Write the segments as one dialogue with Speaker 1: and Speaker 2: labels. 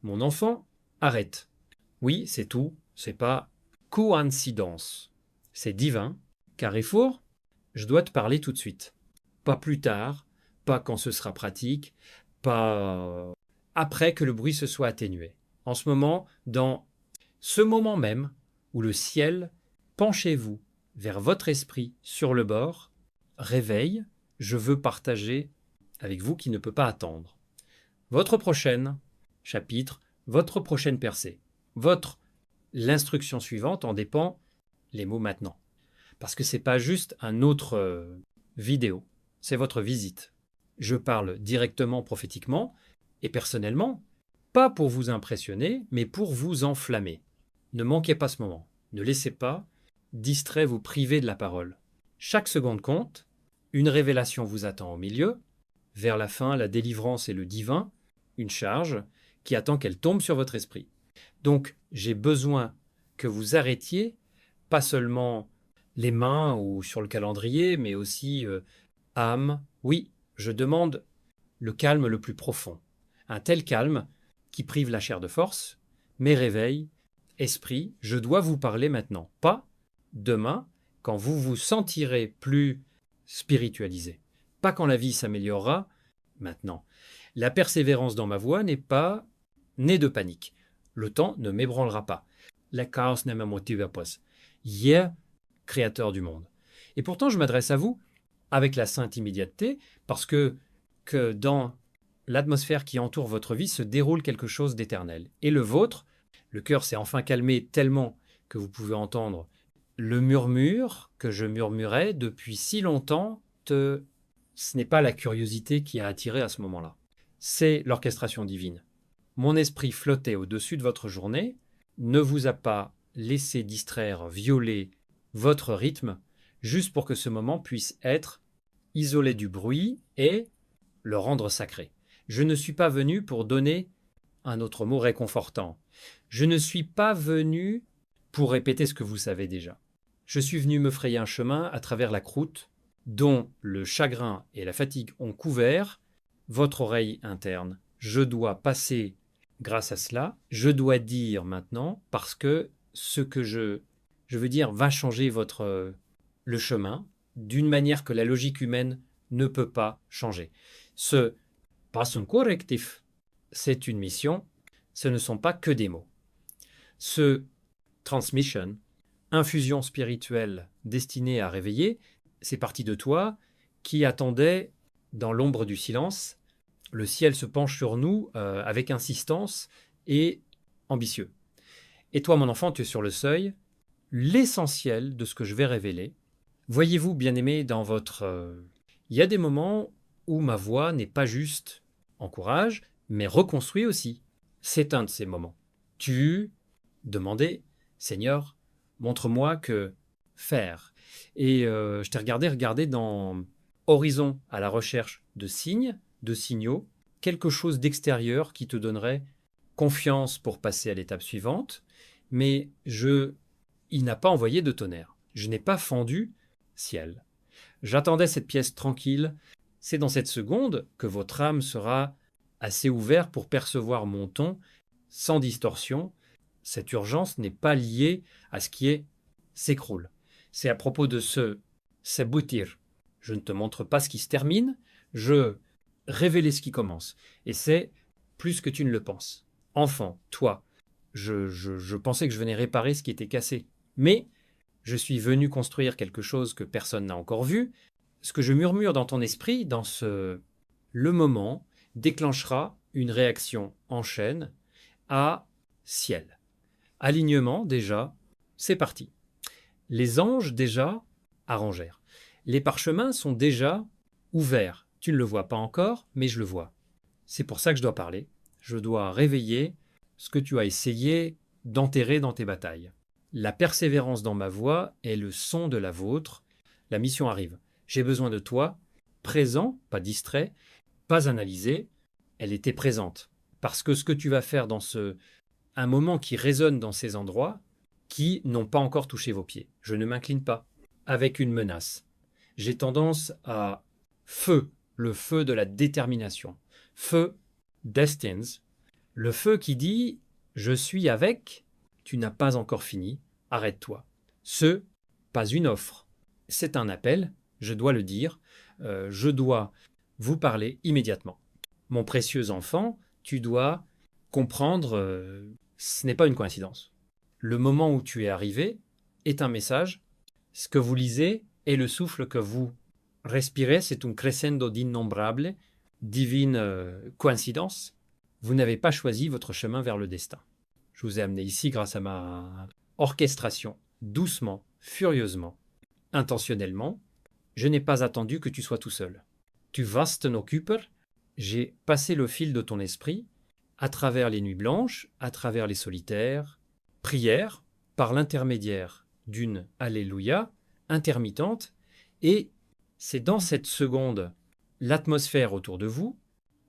Speaker 1: Mon enfant, arrête. Oui, c'est tout, c'est pas coïncidence. C'est divin. Carrefour, je dois te parler tout de suite. Pas plus tard, pas quand ce sera pratique, pas après que le bruit se soit atténué. En ce moment, dans ce moment même où le ciel, penchez-vous vers votre esprit sur le bord, réveille, je veux partager avec vous qui ne peut pas attendre. Votre prochaine chapitre, votre prochaine percée, l'instruction suivante en dépend les mots maintenant. Parce que c'est pas juste un autre vidéo, c'est votre visite. Je parle directement prophétiquement et personnellement, pas pour vous impressionner, mais pour vous enflammer. Ne manquez pas ce moment. Ne laissez pas distrait vous priver de la parole. Chaque seconde compte, une révélation vous attend au milieu, vers la fin, la délivrance et le divin, une charge qui attend qu'elle tombe sur votre esprit. Donc, j'ai besoin que vous arrêtiez, pas seulement les mains ou sur le calendrier, mais aussi âme. Oui, je demande le calme le plus profond. Un tel calme qui prive la chair de force, mais réveille, esprit, je dois vous parler maintenant, pas demain, quand vous vous sentirez plus spiritualisé. Pas quand la vie s'améliorera, maintenant. La persévérance dans ma voie n'est pas née de panique. Le temps ne m'ébranlera pas. La chaos ne me motive pas. Yeah, créateur du monde. Et pourtant, je m'adresse à vous avec la sainte immédiateté, parce que dans l'atmosphère qui entoure votre vie se déroule quelque chose d'éternel. Et le vôtre, le cœur s'est enfin calmé tellement que vous pouvez entendre le murmure que je murmurais depuis si longtemps. Ce n'est pas la curiosité qui a attiré à ce moment-là. C'est l'orchestration divine. Mon esprit flottait au-dessus de votre journée, ne vous a pas laissé distraire, violer votre rythme, juste pour que ce moment puisse être isolé du bruit et le rendre sacré. Je ne suis pas venu pour donner un autre mot réconfortant. Je ne suis pas venu pour répéter ce que vous savez déjà. Je suis venu me frayer un chemin à travers la croûte dont le chagrin et la fatigue ont couvert votre oreille interne. Je dois passer grâce à cela. Je dois dire maintenant, parce que ce que je veux dire va changer le chemin d'une manière que la logique humaine ne peut pas changer. Ce pas un correctif, c'est une mission, ce ne sont pas que des mots. Ce transmission, infusion spirituelle destinée à réveiller, c'est parti de toi qui attendait dans l'ombre du silence. Le ciel se penche sur nous avec insistance et ambitieux. Et toi, mon enfant, tu es sur le seuil. L'essentiel de ce que je vais révéler, voyez-vous, bien-aimé, dans votre... Il y a des moments où ma voix n'est pas juste encourage, mais reconstruit aussi. C'est un de ces moments. Tu demandais, Seigneur, montre-moi que faire. Et je t'ai regardé dans Horizon à la recherche de signes, de signaux, quelque chose d'extérieur qui te donnerait confiance pour passer à l'étape suivante, mais il n'a pas envoyé de tonnerre. Je n'ai pas fendu ciel. J'attendais cette pièce tranquille. C'est dans cette seconde que votre âme sera assez ouverte pour percevoir mon ton sans distorsion. Cette urgence n'est pas liée à ce qui s'écroule. C'est à propos de ce s'aboutir. Je ne te montre pas ce qui se termine, je révèle ce qui commence. Et c'est plus que tu ne le penses. Enfant, toi, je pensais que je venais réparer ce qui était cassé. Mais je suis venu construire quelque chose que personne n'a encore vu. Ce que je murmure dans ton esprit, le moment, déclenchera une réaction en chaîne à ciel. Alignement, déjà, c'est parti. Les anges, déjà, arrangèrent. Les parchemins sont déjà ouverts. Tu ne le vois pas encore, mais je le vois. C'est pour ça que je dois parler. Je dois réveiller ce que tu as essayé d'enterrer dans tes batailles. La persévérance dans ma voix est le son de la vôtre. La mission arrive. J'ai besoin de toi, présent, pas distrait, pas analysé. Elle était présente. Parce que ce que tu vas faire dans un moment qui résonne dans ces endroits, qui n'ont pas encore touché vos pieds. Je ne m'incline pas avec une menace. J'ai tendance à le feu de la détermination. Feu, destins, Le feu qui dit « je suis avec », tu n'as pas encore fini, arrête-toi. Ce, pas une offre, c'est un appel, je dois le dire, je dois vous parler immédiatement. Mon précieux enfant, tu dois comprendre, ce n'est pas une coïncidence. Le moment où tu es arrivé est un message. Ce que vous lisez est le souffle que vous respirez, c'est un crescendo d'innombrables, divine coïncidence. Vous n'avez pas choisi votre chemin vers le destin. Je vous ai amené ici grâce à ma orchestration, doucement, furieusement, intentionnellement. Je n'ai pas attendu que tu sois tout seul. Tu warst noch Küper, j'ai passé le fil de ton esprit à travers les nuits blanches, à travers les solitaires, prière par l'intermédiaire d'une Alléluia intermittente, et c'est dans cette seconde l'atmosphère autour de vous,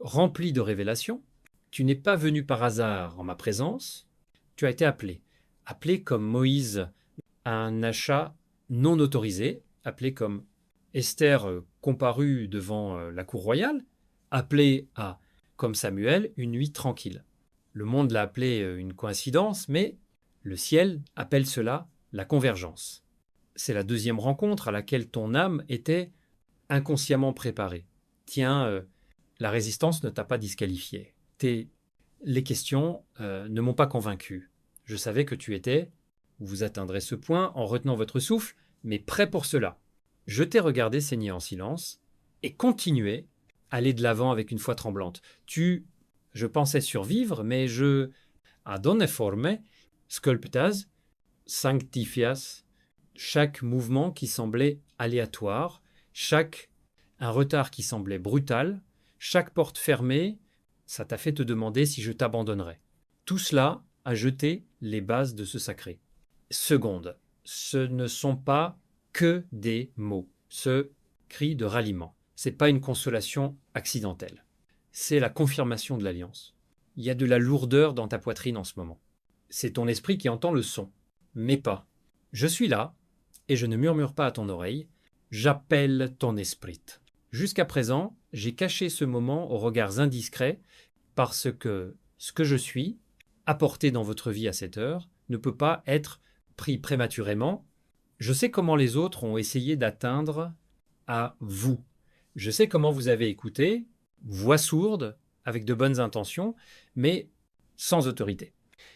Speaker 1: remplie de révélations. Tu n'es pas venu par hasard en ma présence, tu as été appelé. Appelé comme Moïse à un achat non autorisé, appelé comme Esther comparue devant la cour royale, appelé à, comme Samuel, une nuit tranquille. Le monde l'a appelé une coïncidence, mais le ciel appelle cela la convergence. C'est la deuxième rencontre à laquelle ton âme était inconsciemment préparée. Tiens, la résistance ne t'a pas disqualifié. Les questions ne m'ont pas convaincu. Je savais que tu étais, vous atteindrez ce point en retenant votre souffle, mais prêt pour cela. Je t'ai regardé saigner en silence et continuer à aller de l'avant avec une foi tremblante. Je pensais survivre, mais adonne forme, sculptas, sanctifias, chaque mouvement qui semblait aléatoire, un retard qui semblait brutal, chaque porte fermée, ça t'a fait te demander si je t'abandonnerais. Tout cela a jeté les bases de ce sacré. Seconde, ce ne sont pas que des mots, ce cri de ralliement. Ce n'est pas une consolation accidentelle. C'est la confirmation de l'alliance. Il y a de la lourdeur dans ta poitrine en ce moment. C'est ton esprit qui entend le son, mais pas. Je suis là, et je ne murmure pas à ton oreille. J'appelle ton esprit. Jusqu'à présent, j'ai caché ce moment aux regards indiscrets parce que ce que je suis, apporté dans votre vie à cette heure, ne peut pas être pris prématurément. Je sais comment les autres ont essayé d'atteindre à vous. Je sais comment vous avez écouté, voix sourde, avec de bonnes intentions, mais sans autorité.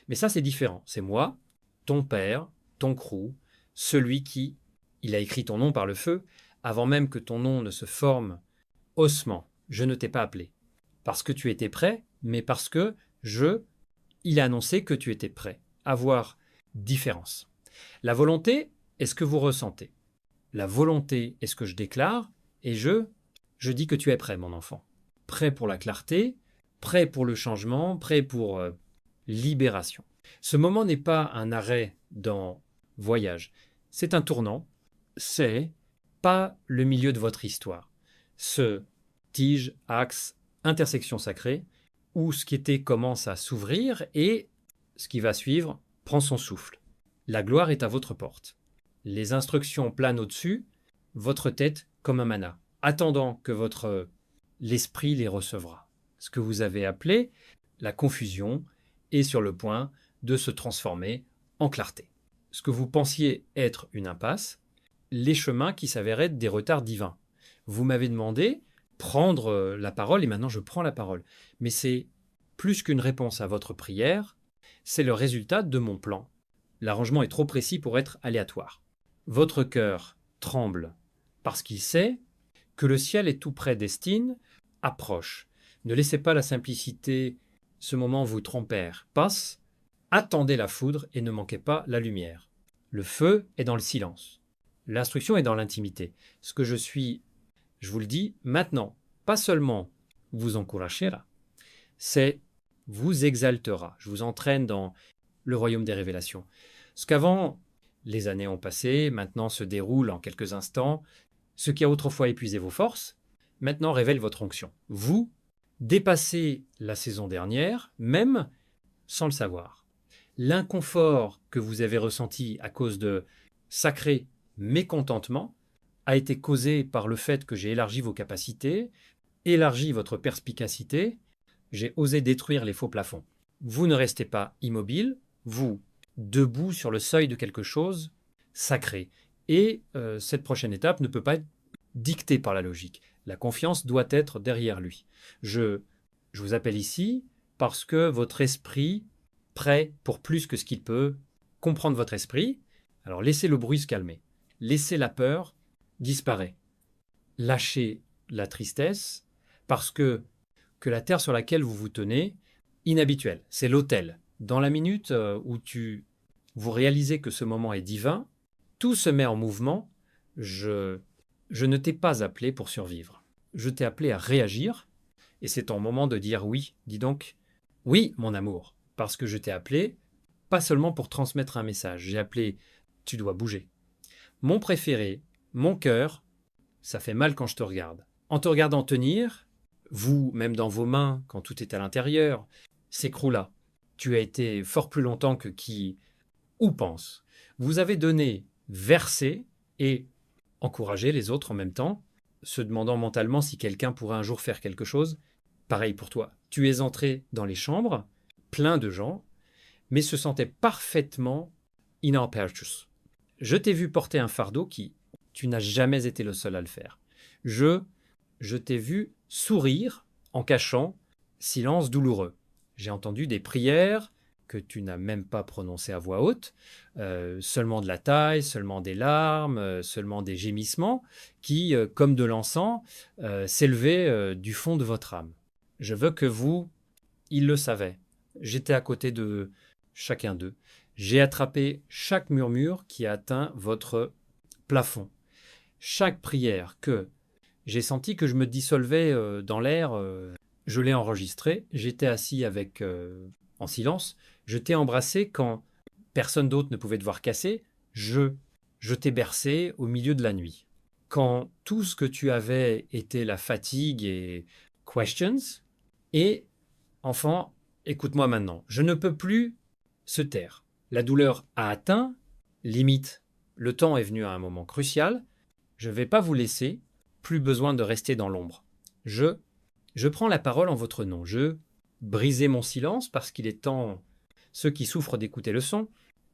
Speaker 1: Mais ça, c'est différent. C'est moi, ton père, ton crew, celui qui, il a écrit ton nom par le feu, avant même que ton nom ne se forme osement. Je ne t'ai pas appelé. Parce que tu étais prêt, mais parce que il a annoncé que tu étais prêt. Avoir différence. La volonté est ce que vous ressentez. La volonté est ce que je déclare, et je dis que tu es prêt, mon enfant. Prêt pour la clarté, prêt pour le changement, prêt pour libération. Ce moment n'est pas un arrêt dans voyage. C'est un tournant. C'est pas le milieu de votre histoire. Ce tige, axe, intersection sacrée, où ce qui était commence à s'ouvrir et ce qui va suivre prend son souffle. La gloire est à votre porte. Les instructions planent au-dessus, votre tête comme un manna, attendant que l'esprit les recevra. Ce que vous avez appelé la confusion est sur le point de se transformer en clarté. Ce que vous pensiez être une impasse, les chemins qui s'avéraient être des retards divins. Vous m'avez demandé prendre la parole et maintenant je prends la parole. Mais c'est plus qu'une réponse à votre prière, c'est le résultat de mon plan. L'arrangement est trop précis pour être aléatoire. Votre cœur tremble parce qu'il sait que le ciel est tout près d'Estine, approche. Ne laissez pas la simplicité, ce moment vous tromper. Passe, attendez la foudre et ne manquez pas la lumière. Le feu est dans le silence. L'instruction est dans l'intimité. Ce que je suis, je vous le dis maintenant, pas seulement vous encouragera, c'est vous exaltera. Je vous entraîne dans le royaume des révélations. Ce qu'avant, les années ont passé, maintenant se déroule en quelques instants. Ce qui a autrefois épuisé vos forces, maintenant révèle votre onction. Vous dépassez la saison dernière, même sans le savoir. L'inconfort que vous avez ressenti à cause de sacré mécontentement a été causé par le fait que j'ai élargi vos capacités, élargi votre perspicacité, j'ai osé détruire les faux plafonds. Vous ne restez pas immobile, vous, debout sur le seuil de quelque chose sacré. Et cette prochaine étape ne peut pas être dictée par la logique. La confiance doit être derrière lui. Je vous appelle ici parce que votre esprit, prêt pour plus que ce qu'il peut comprendre votre esprit, alors laissez le bruit se calmer. Laissez la peur disparaître. Lâchez la tristesse parce que la terre sur laquelle vous vous tenez, inhabituelle, c'est l'autel. Dans la minute où vous réalisez que ce moment est divin, tout se met en mouvement. Je ne t'ai pas appelé pour survivre. Je t'ai appelé à réagir. Et c'est ton moment de dire oui. Dis donc, oui, mon amour. Parce que je t'ai appelé, pas seulement pour transmettre un message. J'ai appelé, tu dois bouger. Mon préféré, mon cœur, ça fait mal quand je te regarde. En te regardant tenir, vous, même dans vos mains, quand tout est à l'intérieur, s'écroula. Tu as été fort plus longtemps que qui ou pense. Vous avez donné, versé et encouragé les autres en même temps, se demandant mentalement si quelqu'un pourrait un jour faire quelque chose. Pareil pour toi. Tu es entré dans les chambres, plein de gens, mais se sentaient parfaitement inarpertus. Je t'ai vu porter un fardeau qui, tu n'as jamais été le seul à le faire. Je t'ai vu sourire en cachant silence douloureux. J'ai entendu des prières que tu n'as même pas prononcées à voix haute, seulement de la taille, seulement des larmes, seulement des gémissements qui, comme de l'encens, s'élevaient du fond de votre âme. Je veux que vous, ils le savaient. J'étais à côté de chacun d'eux. J'ai attrapé chaque murmure qui a atteint votre plafond. Chaque prière que j'ai senti que je me dissolvais dans l'air, je l'ai enregistrée. J'étais assis en silence. Je t'ai embrassé quand personne d'autre ne pouvait te voir casser. Je t'ai bercé au milieu de la nuit. Quand tout ce que tu avais était la fatigue et questions. Et enfant, écoute-moi maintenant. Je ne peux plus se taire. La douleur a atteint limite. Le temps est venu à un moment crucial. Je ne vais pas vous laisser. Plus besoin de rester dans l'ombre. Je prends la parole en votre nom. Je brisais mon silence parce qu'il est temps, ceux qui souffrent, d'écouter le son.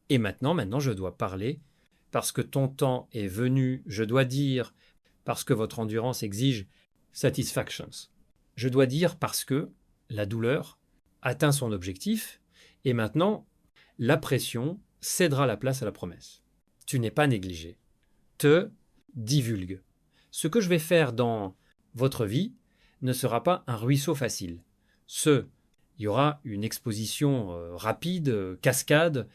Speaker 1: Et maintenant, je dois parler parce que ton temps est venu. Je dois dire parce que votre endurance exige satisfactions. Je dois dire parce que la douleur atteint son objectif et maintenant, la pression cédera la place à la promesse. Tu n'es pas négligé. Te divulgue. Ce que je vais faire dans votre vie ne sera pas un ruisseau facile. Il y aura une exposition rapide, cascade,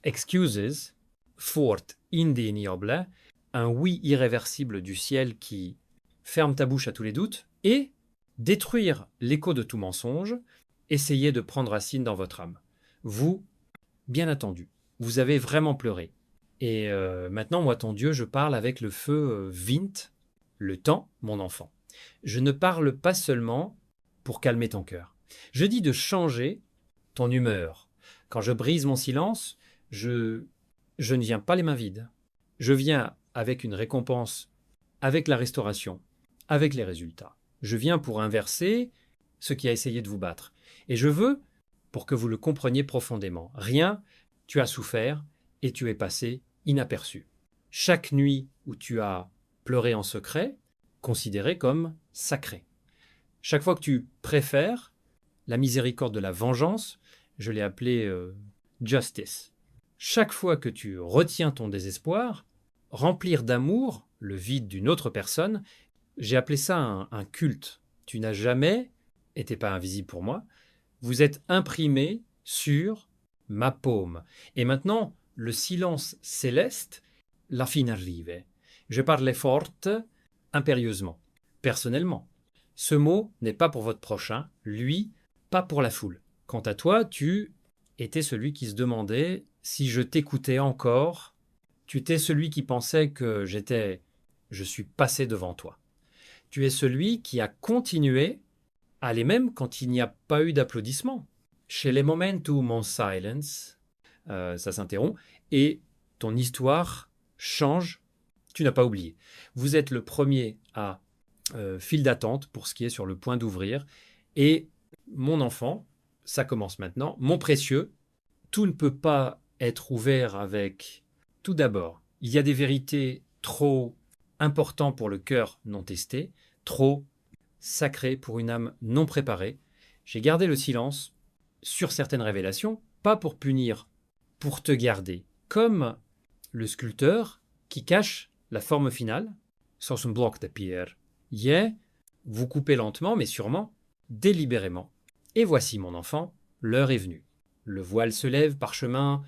Speaker 1: excuses, fort indéniable, un oui irréversible du ciel qui ferme ta bouche à tous les doutes, et détruire l'écho de tout mensonge, essayer de prendre racine dans votre âme. Vous, bien attendu, vous avez vraiment pleuré. Et maintenant, moi, ton Dieu, je parle avec le feu Vint, le temps, mon enfant. Je ne parle pas seulement pour calmer ton cœur. Je dis de changer ton humeur. Quand je brise mon silence, je ne viens pas les mains vides. Je viens avec une récompense, avec la restauration, avec les résultats. Je viens pour inverser ce qui a essayé de vous battre. Et je veux, pour que vous le compreniez profondément, rien, tu as souffert et tu es passé inaperçu. Chaque nuit où tu as pleuré en secret, considéré comme sacré. Chaque fois que tu préfères la miséricorde de la vengeance, je l'ai appelé justice. Chaque fois que tu retiens ton désespoir, remplir d'amour le vide d'une autre personne, j'ai appelé ça un culte. Tu n'as jamais été pas invisible pour moi. Vous êtes imprimé sur ma paume. Et maintenant, le silence céleste, la fine arrive. Je parlais forte, impérieusement, personnellement. Ce mot n'est pas pour votre prochain, lui, pas pour la foule. Quant à toi, tu étais celui qui se demandait si je t'écoutais encore. Tu étais celui qui pensait que je suis passé devant toi. Tu es celui qui a continué à aller même quand il n'y a pas eu d'applaudissements. Chez les momentum mon silence, ça s'interrompt, et ton histoire change. Tu n'as pas oublié. Vous êtes le premier à file d'attente pour ce qui est sur le point d'ouvrir. Et mon enfant, ça commence maintenant. Mon précieux, tout ne peut pas être ouvert avec... Tout d'abord, il y a des vérités trop importantes pour le cœur non testé, trop sacrées pour une âme non préparée. J'ai gardé le silence sur certaines révélations, pas pour punir, pour te garder. Comme le sculpteur qui cache la forme finale, sur un bloc de pierre. Vous coupez lentement, mais sûrement, délibérément. Et voici, mon enfant, l'heure est venue. Le voile se lève, parchemin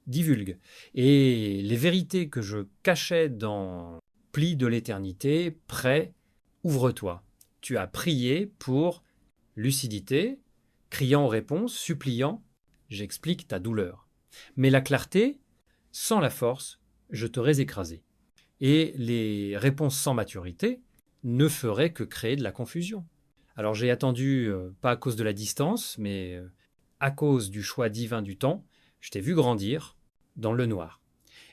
Speaker 1: divulgue. Et les vérités que je cachais dans pli de l'éternité, prêt, ouvre-toi. Tu as prié pour lucidité, criant aux réponses, suppliant, j'explique ta douleur. Mais la clarté, sans la force, je t'aurais écrasé. Et les réponses sans maturité ne feraient que créer de la confusion. Alors j'ai attendu, pas à cause de la distance, mais à cause du choix divin du temps, je t'ai vu grandir dans le noir.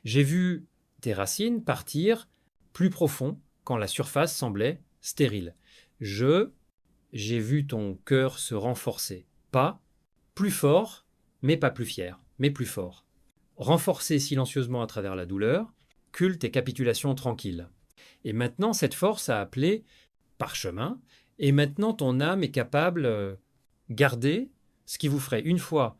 Speaker 1: J'ai vu tes racines partir plus profond quand la surface semblait stérile. J'ai vu ton cœur se renforcer. Pas plus fort, mais pas plus fier, mais plus fort. Renforcé silencieusement à travers la douleur, culte et capitulation tranquille. Et maintenant, cette force a appelé parchemin, et maintenant ton âme est capable garder ce qui vous ferait une fois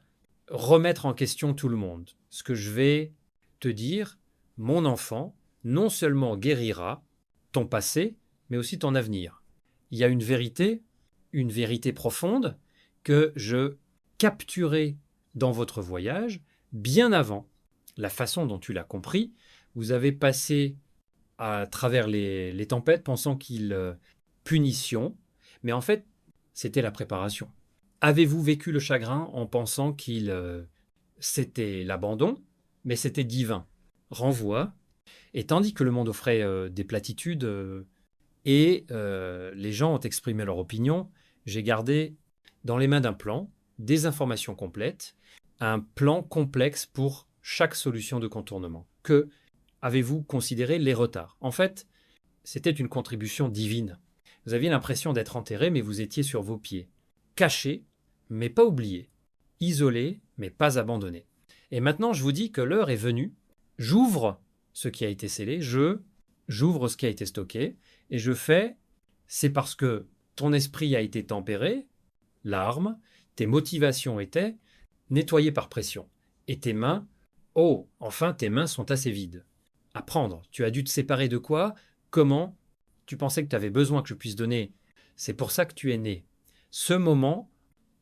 Speaker 1: remettre en question tout le monde. Ce que je vais te dire, mon enfant, non seulement guérira ton passé, mais aussi ton avenir. Il y a une vérité profonde que je capturais dans votre voyage bien avant la façon dont tu l'as compris. Vous avez passé à travers les tempêtes pensant qu'il punition, mais en fait, c'était la préparation. Avez-vous vécu le chagrin en pensant qu'il c'était l'abandon, mais c'était divin, renvoi, et tandis que le monde offrait des platitudes et les gens ont exprimé leur opinion, j'ai gardé dans les mains d'un plan des informations complètes, un plan complexe pour chaque solution de contournement. Que avez-vous considéré les retards? En fait, c'était une contribution divine. Vous aviez l'impression d'être enterré, mais vous étiez sur vos pieds. Caché, mais pas oublié. Isolé, mais pas abandonné. Et maintenant, je vous dis que l'heure est venue. J'ouvre ce qui a été scellé, j'ouvre ce qui a été stocké, et je fais, c'est parce que ton esprit a été tempéré, larmes, tes motivations étaient nettoyées par pression. Et tes mains, oh, enfin tes mains sont assez vides. Apprendre, tu as dû te séparer de quoi? Comment? Tu pensais que tu avais besoin que je puisse donner. C'est pour ça que tu es né. Ce moment,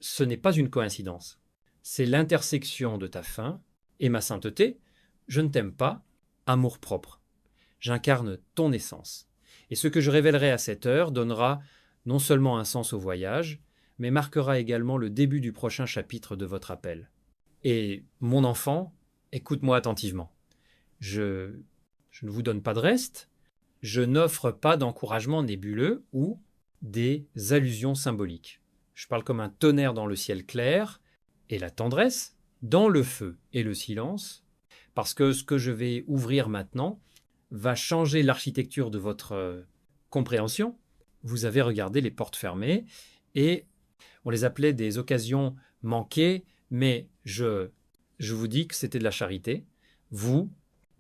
Speaker 1: ce n'est pas une coïncidence. C'est l'intersection de ta faim et ma sainteté. Je ne t'aime pas, amour-propre. J'incarne ton essence. Et ce que je révélerai à cette heure donnera non seulement un sens au voyage, mais marquera également le début du prochain chapitre de votre appel. Et mon enfant, écoute-moi attentivement. Je ne vous donne pas de reste, je n'offre pas d'encouragement nébuleux ou des allusions symboliques. Je parle comme un tonnerre dans le ciel clair et la tendresse dans le feu et le silence, parce que ce que je vais ouvrir maintenant va changer l'architecture de votre compréhension. Vous avez regardé les portes fermées et on les appelait des occasions manquées, mais je vous dis que c'était de la charité. Vous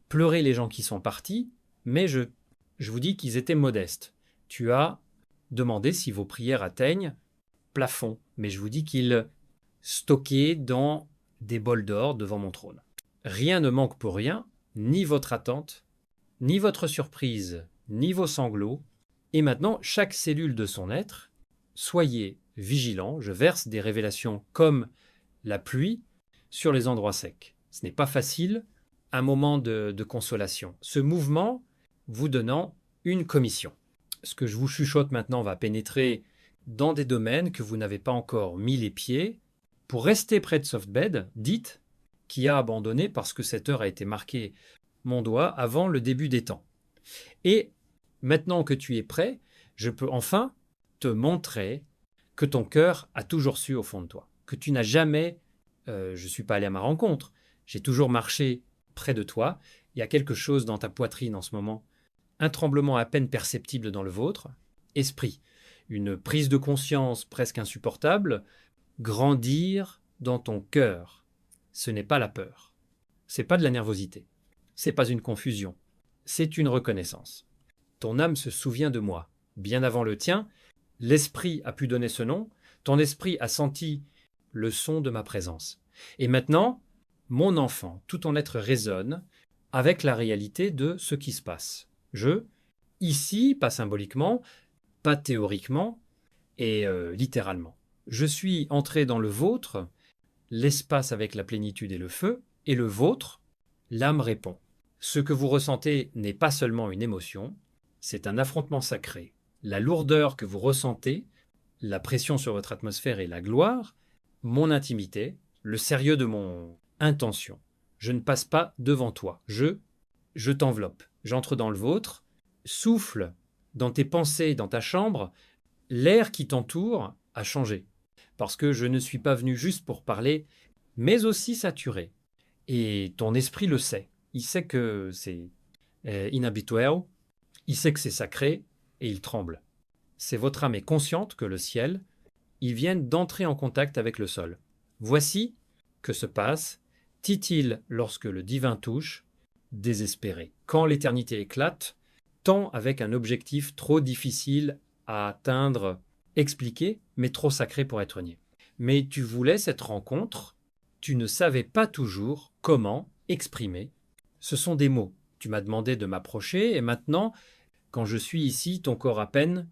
Speaker 1: pleurez les gens qui sont partis, mais je vous dis qu'ils étaient modestes. Tu as demandé si vos prières atteignent plafond, mais je vous dis qu'ils stockaient dans des bols d'or devant mon trône. Rien ne manque pour rien, ni votre attente, ni votre surprise, ni vos sanglots. Et maintenant, chaque cellule de son être, soyez vigilants, je verse des révélations comme la pluie sur les endroits secs. Ce n'est pas facile, un moment de consolation. Ce mouvement vous donnant une commission. Ce que je vous chuchote maintenant va pénétrer dans des domaines que vous n'avez pas encore mis les pieds. Pour rester près de Softbed, dites qui a abandonné parce que cette heure a été marquée mon doigt avant le début des temps. Et maintenant que tu es prêt, je peux enfin te montrer que ton cœur a toujours su au fond de toi, que tu n'as jamais, je ne suis pas allé à ma rencontre, j'ai toujours marché près de toi, il y a quelque chose dans ta poitrine en ce moment, un tremblement à peine perceptible dans le vôtre, esprit, une prise de conscience presque insupportable, grandir dans ton cœur. Ce n'est pas la peur. C'est pas de la nervosité. C'est pas une confusion. C'est une reconnaissance. Ton âme se souvient de moi. Bien avant le tien, l'esprit a pu donner ce nom. Ton esprit a senti le son de ma présence. Et maintenant, mon enfant, tout ton être résonne avec la réalité de ce qui se passe. Ici, pas symboliquement, pas théoriquement et littéralement. Je suis entré dans le vôtre, l'espace avec la plénitude et le feu, et le vôtre, l'âme répond. Ce que vous ressentez n'est pas seulement une émotion, c'est un affrontement sacré. La lourdeur que vous ressentez, la pression sur votre atmosphère et la gloire, mon intimité, le sérieux de mon intention. Je ne passe pas devant toi. Je t'enveloppe. J'entre dans le vôtre, souffle dans tes pensées, dans ta chambre, l'air qui t'entoure a changé. Parce que je ne suis pas venu juste pour parler, mais aussi saturer. Et ton esprit le sait. Il sait que c'est inhabituel, il sait que c'est sacré, et il tremble. C'est votre âme est consciente que le ciel, ils viennent d'entrer en contact avec le sol. Voici que se passe, titille lorsque le divin touche, désespéré. Quand l'éternité éclate, tant avec un objectif trop difficile à atteindre, expliqué, mais trop sacré pour être nié. Mais tu voulais cette rencontre, tu ne savais pas toujours comment exprimer. Ce sont des mots. Tu m'as demandé de m'approcher et maintenant, quand je suis ici, ton corps à peine,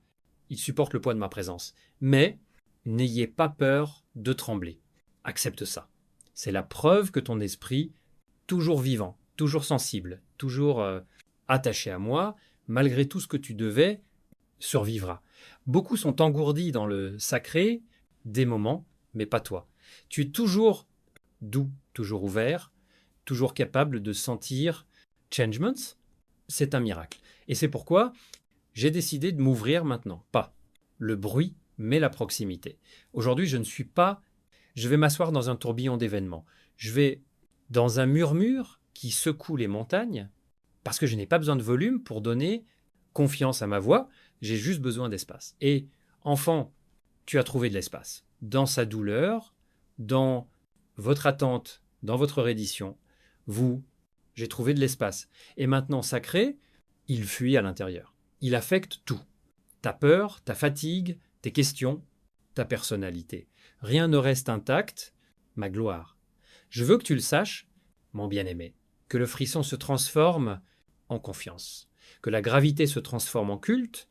Speaker 1: il supporte le poids de ma présence. Mais n'ayez pas peur de trembler. Accepte ça. C'est la preuve que ton esprit, toujours vivant, toujours sensible, toujours attaché à moi, malgré tout ce que tu devais, survivra. Beaucoup sont engourdis dans le sacré des moments, mais pas toi. Tu es toujours doux, toujours ouvert, toujours capable de sentir changements. C'est un miracle. Et c'est pourquoi j'ai décidé de m'ouvrir maintenant. Pas le bruit, mais la proximité. Aujourd'hui, je vais m'asseoir dans un tourbillon d'événements. Je vais dans un murmure qui secoue les montagnes, parce que je n'ai pas besoin de volume pour donner confiance à ma voix, j'ai juste besoin d'espace. Et enfant, tu as trouvé de l'espace. Dans sa douleur, dans votre attente, dans votre reddition, j'ai trouvé de l'espace. Et maintenant, sacré, il fuit à l'intérieur. Il affecte tout. Ta peur, ta fatigue, tes questions, ta personnalité. Rien ne reste intact, ma gloire. Je veux que tu le saches, mon bien-aimé, que le frisson se transforme en confiance, que la gravité se transforme en culte,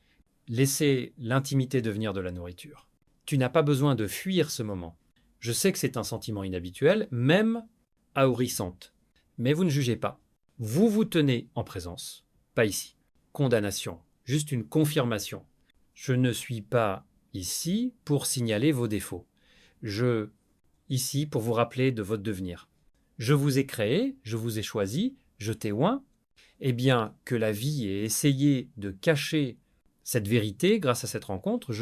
Speaker 1: laissez l'intimité devenir de la nourriture. Tu n'as pas besoin de fuir ce moment. Je sais que c'est un sentiment inhabituel, même ahurissante. Mais vous ne jugez pas. Vous vous tenez en présence, pas ici. Condamnation, juste une confirmation. Je ne suis pas ici pour signaler vos défauts. Ici pour vous rappeler de votre devenir. Je vous ai créé, je vous ai choisi, je t'ai oint. Eh bien, que la vie ait essayé de cacher cette vérité grâce à cette rencontre,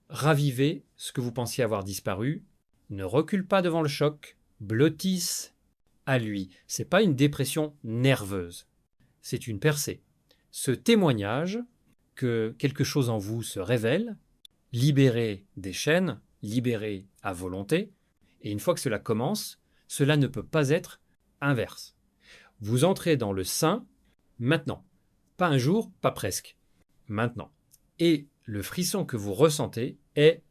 Speaker 1: ravivez ce que vous pensiez avoir disparu. Ne recule pas devant le choc, blottisse à lui. C'est pas une dépression nerveuse, c'est une percée. Ce témoignage que quelque chose en vous se révèle, libéré des chaînes, libéré à volonté, et une fois que cela commence, cela ne peut pas être inverse. Vous entrez dans le sein maintenant. Pas un jour, pas presque. Maintenant. Et le frisson que vous ressentez est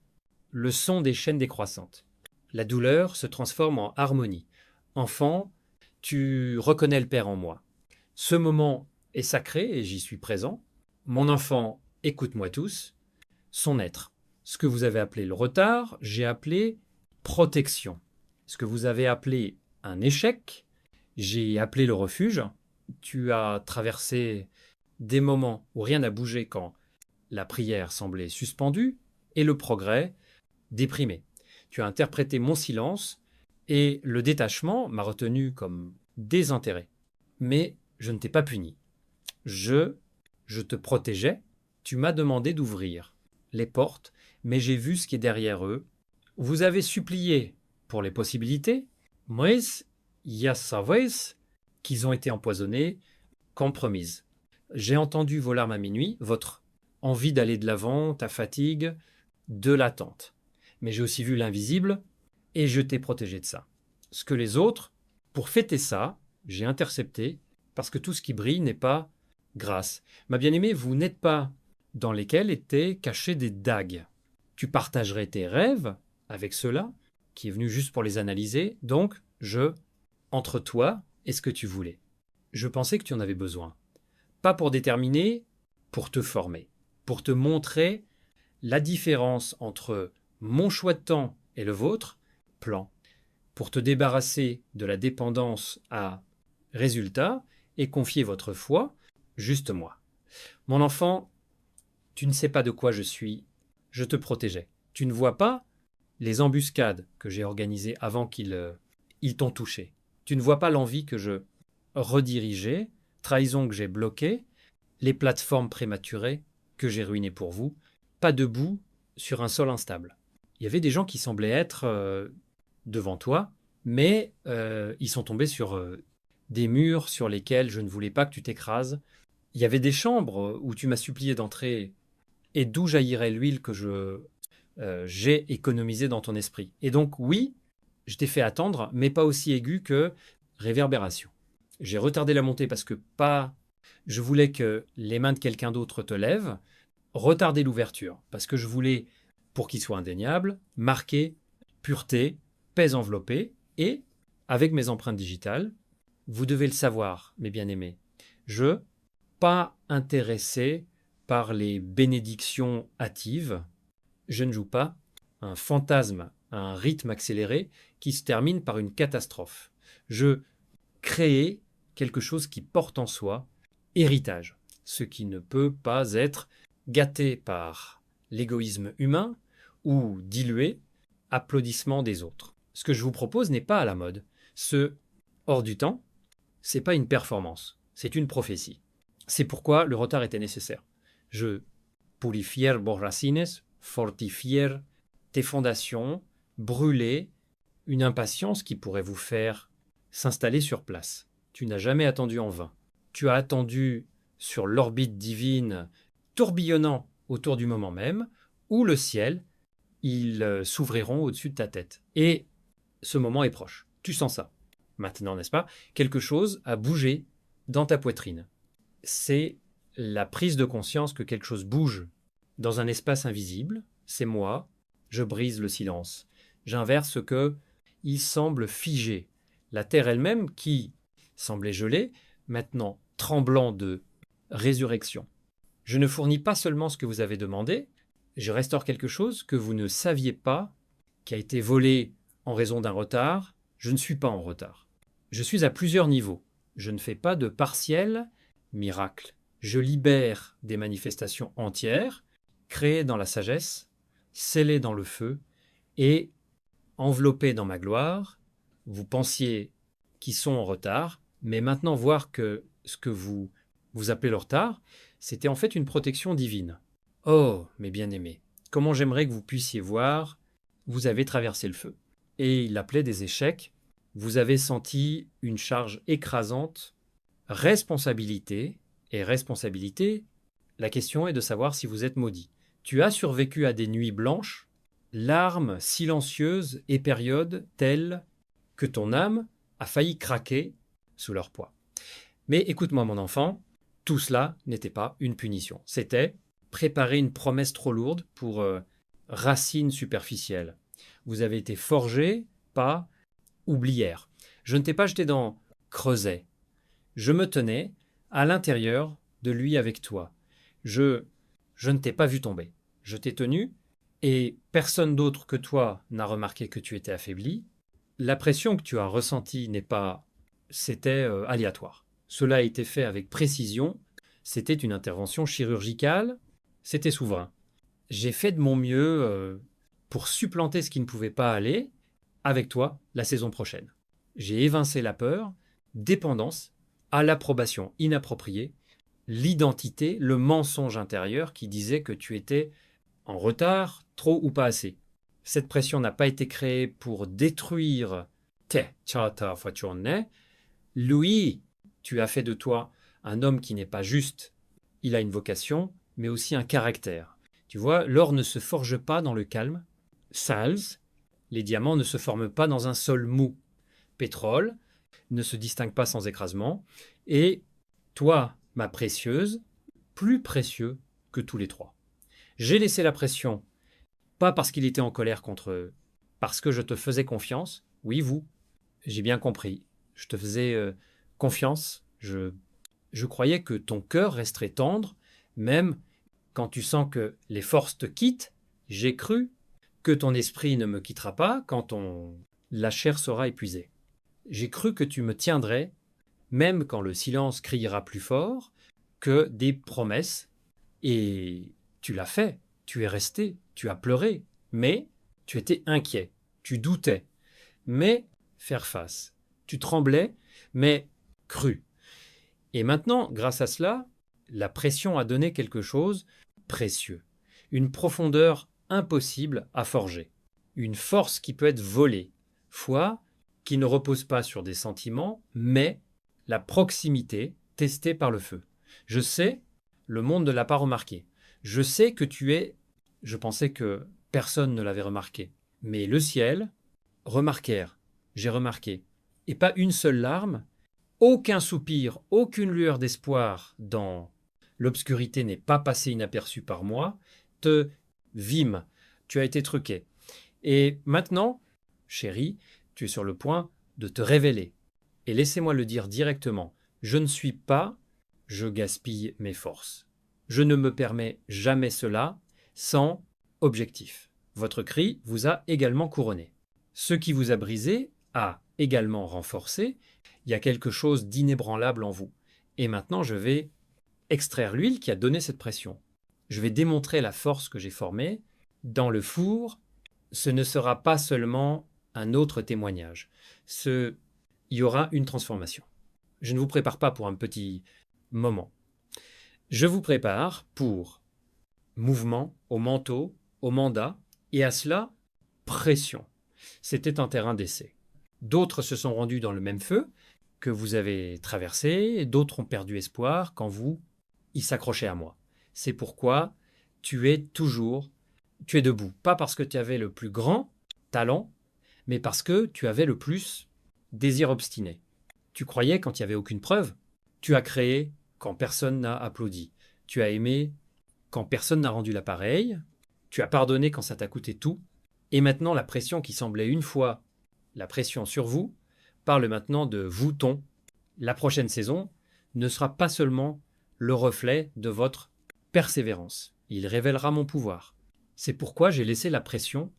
Speaker 1: le son des chaînes décroissantes. La douleur se transforme en harmonie. Enfant, tu reconnais le Père en moi. Ce moment est sacré et j'y suis présent. Mon enfant, écoute-moi tous. Son être. Ce que vous avez appelé le retard, j'ai appelé protection. Ce que vous avez appelé un échec, j'ai appelé le refuge. Tu as traversé des moments où rien n'a bougé quand la prière semblait suspendue et le progrès déprimé. Tu as interprété mon silence et le détachement m'a retenu comme désintérêt. Mais je ne t'ai pas puni. Je te protégeais. Tu m'as demandé d'ouvrir les portes, mais j'ai vu ce qui est derrière eux. Vous avez supplié pour les possibilités, mais ya savez qu'ils ont été empoisonnés, compromises. J'ai entendu vos larmes à minuit, votre envie d'aller de l'avant, ta fatigue, de l'attente. mais j'ai aussi vu l'invisible et je t'ai protégé de ça. Ce que les autres, pour fêter ça, j'ai intercepté parce que tout ce qui brille n'est pas grâce. Ma bien-aimée, vous n'êtes pas dans lesquels étaient cachés des dagues. Tu partagerais tes rêves avec ceux-là, qui est venu juste pour les analyser, donc entre toi et ce que tu voulais. Je pensais que tu en avais besoin. Pas pour déterminer, pour te former, pour te montrer la différence entre mon choix de temps et le vôtre, plan, pour te débarrasser de la dépendance à résultat et confier votre foi juste moi. Mon enfant, tu ne sais pas de quoi je suis, je te protégeais. Tu ne vois pas les embuscades que j'ai organisées avant qu'ils t'ont touché. Tu ne vois pas l'envie que je redirigeais, trahison que j'ai bloquée, les plateformes prématurées que j'ai ruinées pour vous, pas debout sur un sol instable. Il y avait des gens qui semblaient être devant toi, mais ils sont tombés sur des murs sur lesquels je ne voulais pas que tu t'écrases. Il y avait des chambres où tu m'as supplié d'entrer et d'où jaillirait l'huile que j'ai économisée dans ton esprit. Et donc oui, je t'ai fait attendre, mais pas aussi aigu que réverbération. J'ai retardé la montée parce que je voulais que les mains de quelqu'un d'autre te lèvent, retarder l'ouverture parce que je voulais, pour qu'il soit indéniable, marquer pureté, paix enveloppée et, avec mes empreintes digitales, vous devez le savoir, mes bien-aimés, je pas intéressé par les bénédictions hâtives, je ne joue pas un fantasme à un rythme accéléré qui se termine par une catastrophe. Je crée quelque chose qui porte en soi héritage, ce qui ne peut pas être gâté par l'égoïsme humain ou dilué applaudissement des autres. Ce que je vous propose n'est pas à la mode. Ce hors du temps, c'est pas une performance, c'est une prophétie. C'est pourquoi le retard était nécessaire. Je purifier vos racines, fortifier tes fondations, brûler une impatience qui pourrait vous faire s'installer sur place. Tu n'as jamais attendu en vain. Tu as attendu sur l'orbite divine tourbillonnant autour du moment même où le ciel, ils s'ouvriront au-dessus de ta tête. Et ce moment est proche. Tu sens ça. Maintenant, n'est-ce pas? Quelque chose a bougé dans ta poitrine. C'est la prise de conscience que quelque chose bouge dans un espace invisible. C'est moi. Je brise le silence. J'inverse ce que il semble figé. La terre elle-même qui semblait gelée, maintenant tremblant de résurrection. Je ne fournis pas seulement ce que vous avez demandé, je restaure quelque chose que vous ne saviez pas, qui a été volé en raison d'un retard. Je ne suis pas en retard. Je suis à plusieurs niveaux. Je ne fais pas de partiel miracle. Je libère des manifestations entières, créées dans la sagesse, scellées dans le feu et enveloppées dans ma gloire. Vous pensiez qu'ils sont en retard, mais maintenant voir que ce que vous appelez le retard, c'était en fait une protection divine. Oh, mes bien-aimés, comment j'aimerais que vous puissiez voir, vous avez traversé le feu. Et il appelait des échecs, vous avez senti une charge écrasante, responsabilité, et responsabilité, la question est de savoir si vous êtes maudit. Tu as survécu à des nuits blanches, larmes silencieuses et périodes telles que ton âme a failli craquer sous leur poids. Mais écoute-moi mon enfant, tout cela n'était pas une punition. C'était préparer une promesse trop lourde pour racines superficielles. Vous avez été forgé, pas oublière. Je ne t'ai pas jeté dans creuset. Je me tenais à l'intérieur de lui avec toi. Je ne t'ai pas vu tomber. Je t'ai tenu et personne d'autre que toi n'a remarqué que tu étais affaibli. La pression que tu as ressentie c'était aléatoire. Cela a été fait avec précision. C'était une intervention chirurgicale. C'était souverain. J'ai fait de mon mieux pour supplanter ce qui ne pouvait pas aller avec toi la saison prochaine. J'ai évincé la peur, dépendance, à l'approbation inappropriée, l'identité, le mensonge intérieur qui disait que tu étais en retard, trop ou pas assez. Cette pression n'a pas été créée pour détruire Lui, tu as fait de toi un homme qui n'est pas juste. Il a une vocation, mais aussi un caractère. Tu vois, l'or ne se forge pas dans le calme, Salz, les diamants ne se forment pas dans un sol mou. Pétrole ne se distingue pas sans écrasement. Et toi, ma précieuse, plus précieux que tous les trois. J'ai laissé la pression, pas parce qu'il était en colère contre eux, parce que je te faisais confiance. Oui, vous, j'ai bien compris. Je te faisais confiance. Je croyais que ton cœur resterait tendre, même quand tu sens que les forces te quittent. J'ai cru que ton esprit ne me quittera pas quand la chair sera épuisée. J'ai cru que tu me tiendrais, même quand le silence criera plus fort que des promesses. Et tu l'as fait, tu es resté, tu as pleuré, mais tu étais inquiet, tu doutais, mais faire face. Tu tremblais, mais cru. Et maintenant, grâce à cela, la pression a donné quelque chose de précieux, une profondeur impossible à forger, une force qui peut être volée, foi qui ne repose pas sur des sentiments, mais la proximité testée par le feu. Je sais, le monde ne l'a pas remarqué. Je sais que tu es... Je pensais que personne ne l'avait remarqué. Mais le ciel remarquèrent, j'ai remarqué. Et pas une seule larme, aucun soupir, aucune lueur d'espoir dans l'obscurité n'est pas passée inaperçue par moi, te vîmes, tu as été truqué. Et maintenant, chérie, tu es sur le point de te révéler. Et laissez-moi le dire directement, je ne suis pas, je gaspille mes forces. Je ne me permets jamais cela sans objectif. Votre cri vous a également couronné. Ce qui vous a brisé a également renforcé. Il y a quelque chose d'inébranlable en vous. Et maintenant, je vais extraire l'huile qui a donné cette pression. Je vais démontrer la force que j'ai formée. Dans le four, ce ne sera pas seulement un autre témoignage. Il y aura une transformation. Je ne vous prépare pas pour un petit moment. Je vous prépare pour mouvement, au manteau, au mandat, et à cela, pression. C'était un terrain d'essai. D'autres se sont rendus dans le même feu que vous avez traversé, d'autres ont perdu espoir quand ils s'accrochaient à moi. C'est pourquoi tu es debout. Pas parce que tu avais le plus grand talent, mais parce que tu avais le plus désir obstiné. Tu croyais quand il n'y avait aucune preuve. Tu as créé quand personne n'a applaudi. Tu as aimé quand personne n'a rendu l'appareil. Tu as pardonné quand ça t'a coûté tout. Et maintenant, la pression qui semblait une fois la pression sur vous parle maintenant de vous-ton. La prochaine saison ne sera pas seulement le reflet de votre persévérance. Il révélera mon pouvoir. C'est pourquoi j'ai laissé la pression,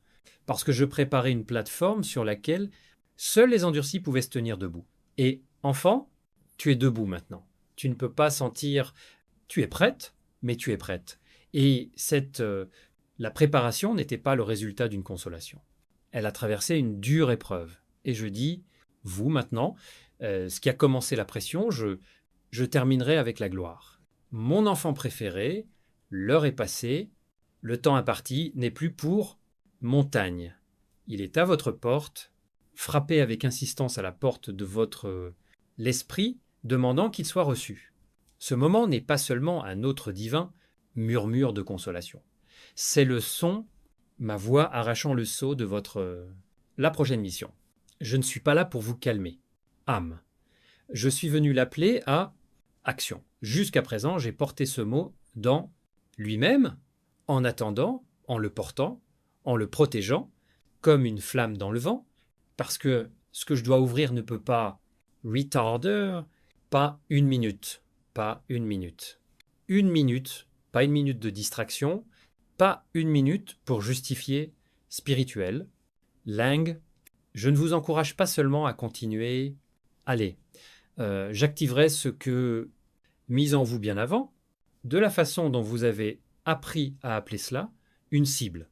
Speaker 1: parce que je préparais une plateforme sur laquelle seuls les endurcis pouvaient se tenir debout. Et enfant, tu es debout maintenant. Tu ne peux pas sentir... Tu es prête, mais tu es prête. Et la préparation n'était pas le résultat d'une consolation. Elle a traversé une dure épreuve. Et je dis, vous maintenant, ce qui a commencé la pression, je terminerai avec la gloire. Mon enfant préféré, l'heure est passée, le temps imparti n'est plus pour montagne. Il est à votre porte, frappez avec insistance à la porte de l'esprit, demandant qu'il soit reçu. Ce moment n'est pas seulement un autre divin murmure de consolation. C'est le son, ma voix arrachant le sceau de la prochaine mission. Je ne suis pas là pour vous calmer. Âme. Je suis venu l'appeler à action. Jusqu'à présent, j'ai porté ce mot dans lui-même, en attendant, en le portant, en le protégeant, comme une flamme dans le vent, parce que ce que je dois ouvrir ne peut pas retarder, pas une minute, pas une minute. Une minute, pas une minute de distraction, pas une minute pour justifier spirituel. Langue, je ne vous encourage pas seulement à continuer. Allez, j'activerai ce que, mis en vous bien avant, de la façon dont vous avez appris à appeler cela, une cible.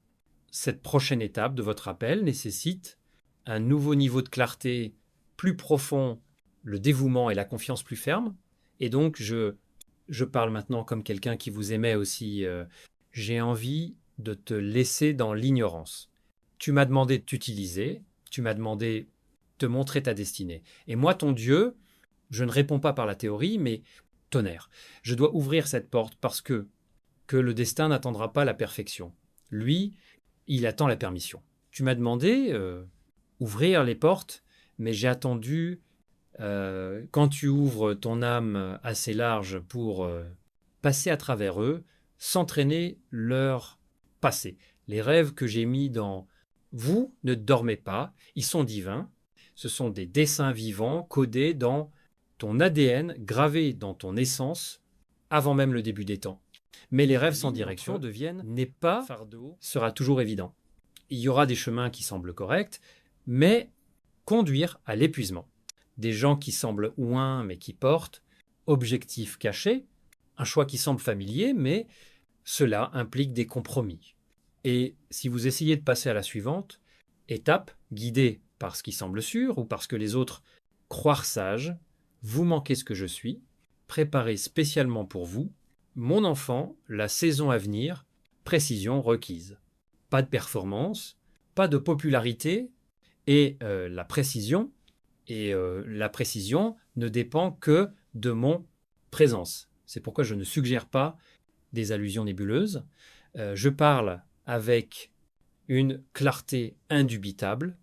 Speaker 1: Cette prochaine étape de votre appel nécessite un nouveau niveau de clarté plus profond, le dévouement et la confiance plus ferme. Et donc, je parle maintenant comme quelqu'un qui vous aimait aussi. J'ai envie de te laisser dans l'ignorance. Tu m'as demandé de t'utiliser, tu m'as demandé de te montrer ta destinée. Et moi, ton Dieu, je ne réponds pas par la théorie, mais tonnerre. Je dois ouvrir cette porte parce que le destin n'attendra pas la perfection. Lui, il attend la permission. Tu m'as demandé ouvrir les portes, mais j'ai attendu quand tu ouvres ton âme assez large pour passer à travers eux, s'entraîner leur passé. Les rêves que j'ai mis dans vous ne dormez pas, ils sont divins. Ce sont des dessins vivants codés dans ton ADN, gravés dans ton essence avant même le début des temps. Mais les rêves sans direction deviennent n'est pas fardeau sera toujours évident. Il y aura des chemins qui semblent corrects, mais conduire à l'épuisement. Des gens qui semblent ouins mais qui portent, objectifs cachés, un choix qui semble familier, mais cela implique des compromis. Et si vous essayez de passer à la suivante, étape, guidée par ce qui semble sûr ou parce que les autres croient sages, vous manquez ce que je suis, préparé spécialement pour vous, mon enfant, la saison à venir, précision requise. Pas de performance, pas de popularité, et la précision ne dépend que de mon présence. C'est pourquoi je ne suggère pas des allusions nébuleuses. Je parle avec une clarté indubitable.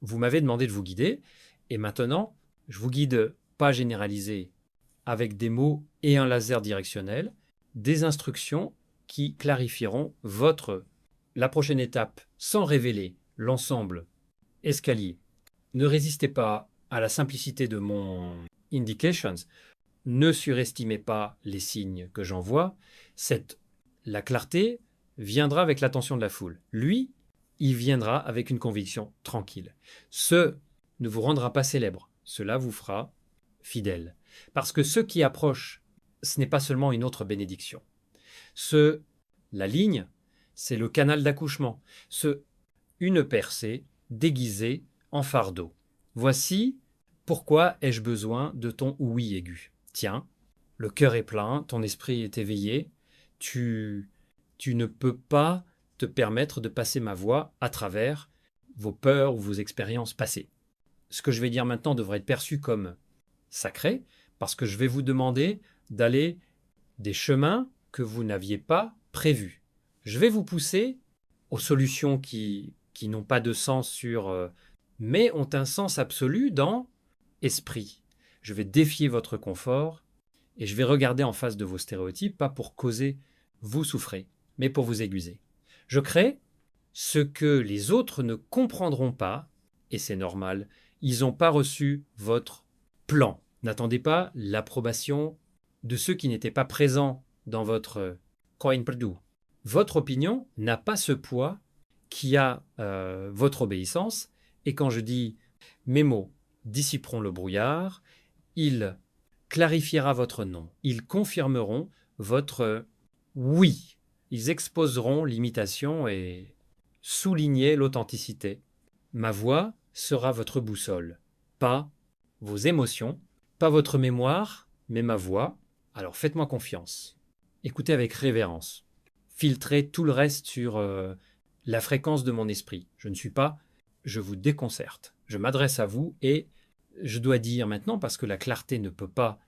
Speaker 1: Vous m'avez demandé de vous guider, et maintenant, je vous guide pas généralisé avec des mots et un laser directionnel, des instructions qui clarifieront la prochaine étape sans révéler l'ensemble escalier. Ne résistez pas à la simplicité de mon indications. Ne surestimez pas les signes que j'envoie. La clarté viendra avec l'attention de la foule. Lui, il viendra avec une conviction tranquille. Ce ne vous rendra pas célèbre. Cela vous fera fidèle. Parce que ce qui approche, ce n'est pas seulement une autre bénédiction. La ligne, c'est le canal d'accouchement. Une percée déguisée en fardeau. Voici pourquoi ai-je besoin de ton oui aigu. Tiens, le cœur est plein, ton esprit est éveillé, tu ne peux pas te permettre de passer ma voix à travers vos peurs ou vos expériences passées. Ce que je vais dire maintenant devrait être perçu comme sacré, parce que je vais vous demander d'aller des chemins que vous n'aviez pas prévus. Je vais vous pousser aux solutions qui n'ont pas de sens mais ont un sens absolu dans esprit. Je vais défier votre confort et je vais regarder en face de vos stéréotypes, pas pour causer vous souffrez, mais pour vous aiguiser. Je crée ce que les autres ne comprendront pas, et c'est normal, ils n'ont pas reçu votre plan. N'attendez pas l'approbation de ceux qui n'étaient pas présents dans votre coin perdu. Votre opinion n'a pas ce poids qui a votre obéissance, et quand je dis mes mots dissiperont le brouillard, ils clarifiera votre non. Ils confirmeront votre oui. Ils exposeront l'imitation et souligner l'authenticité. Ma voix sera votre boussole, pas vos émotions, pas votre mémoire, mais ma voix. Alors faites-moi confiance. Écoutez avec révérence. Filtrez tout le reste sur la fréquence de mon esprit. Je vous déconcerte. Je m'adresse à vous et je dois dire maintenant, parce que la clarté ne peut pas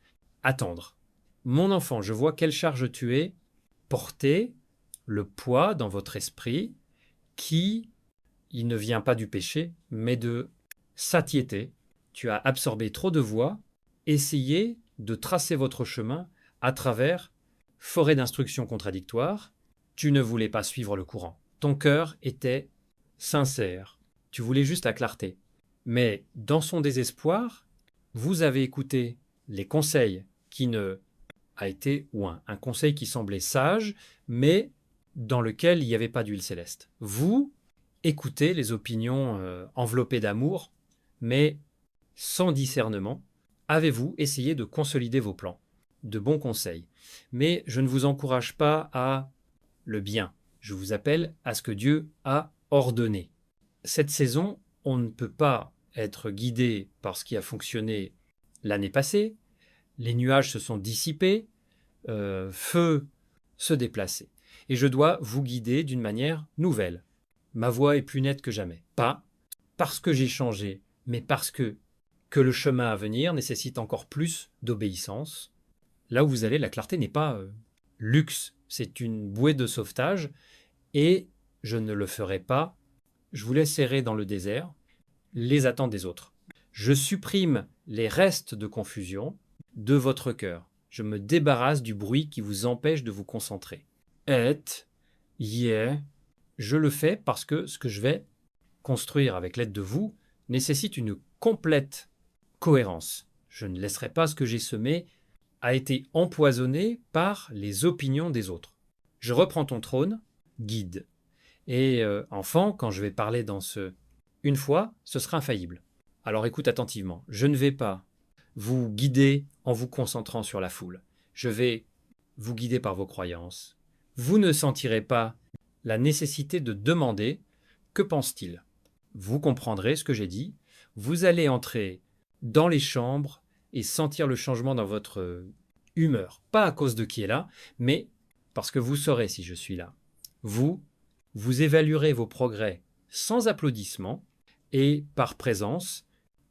Speaker 1: attendre. Mon enfant, je vois quelle charge tu es. Portez le poids dans votre esprit il ne vient pas du péché, mais de satiété. Tu as absorbé trop de voix. Essayez de tracer votre chemin à travers forêt d'instructions contradictoires. Tu ne voulais pas suivre le courant. Ton cœur était sincère. Tu voulais juste la clarté. Mais dans son désespoir, vous avez écouté les conseils un conseil qui semblait sage, mais dans lequel il n'y avait pas d'huile céleste. Vous écoutez les opinions enveloppées d'amour, mais sans discernement. Avez-vous essayé de consolider vos plans? De bons conseils. Mais je ne vous encourage pas à le bien. Je vous appelle à ce que Dieu a ordonné. Cette saison, on ne peut pas être guidé par ce qui a fonctionné l'année passée. Les nuages se sont dissipés, feu se déplacer. Et je dois vous guider d'une manière nouvelle. Ma voix est plus nette que jamais. Pas parce que j'ai changé, mais parce que le chemin à venir nécessite encore plus d'obéissance. Là où vous allez, la clarté n'est pas luxe, c'est une bouée de sauvetage et je ne le ferai pas je vous laisse errer dans le désert, les attentes des autres. Je supprime les restes de confusion de votre cœur. Je me débarrasse du bruit qui vous empêche de vous concentrer. Et, yeah, je le fais parce que ce que je vais construire avec l'aide de vous nécessite une complète cohérence. Je ne laisserai pas ce que j'ai semé a été empoisonné par les opinions des autres. Je reprends ton trône, guide. Et enfant, quand je vais parler dans ce une fois, ce sera infaillible. Alors écoute attentivement. Je ne vais pas vous guider en vous concentrant sur la foule. Je vais vous guider par vos croyances. Vous ne sentirez pas la nécessité de demander « Que pense-t-il » Vous comprendrez ce que j'ai dit. Vous allez entrer dans les chambres et sentir le changement dans votre humeur. Pas à cause de qui est là, mais parce que vous saurez si je suis là. Vous évaluerez vos progrès sans applaudissements et par présence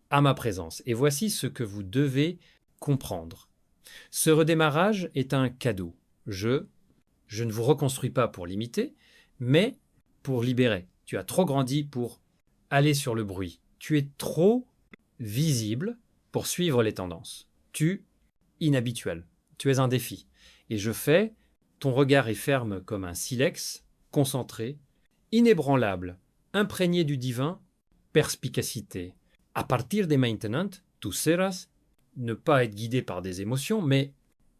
Speaker 1: à ma présence. Et voici ce que vous devez comprendre. Ce redémarrage est un cadeau. Je ne vous reconstruis pas pour l'imiter, mais pour libérer. Tu as trop grandi pour aller sur le bruit. Tu es trop visible pour suivre les tendances. Tu inhabituel. Tu es un défi. Et je fais, ton regard est ferme comme un silex, concentré, inébranlable, imprégné du divin, perspicacité. À partir de maintenant, tu seras, ne pas être guidé par des émotions, mais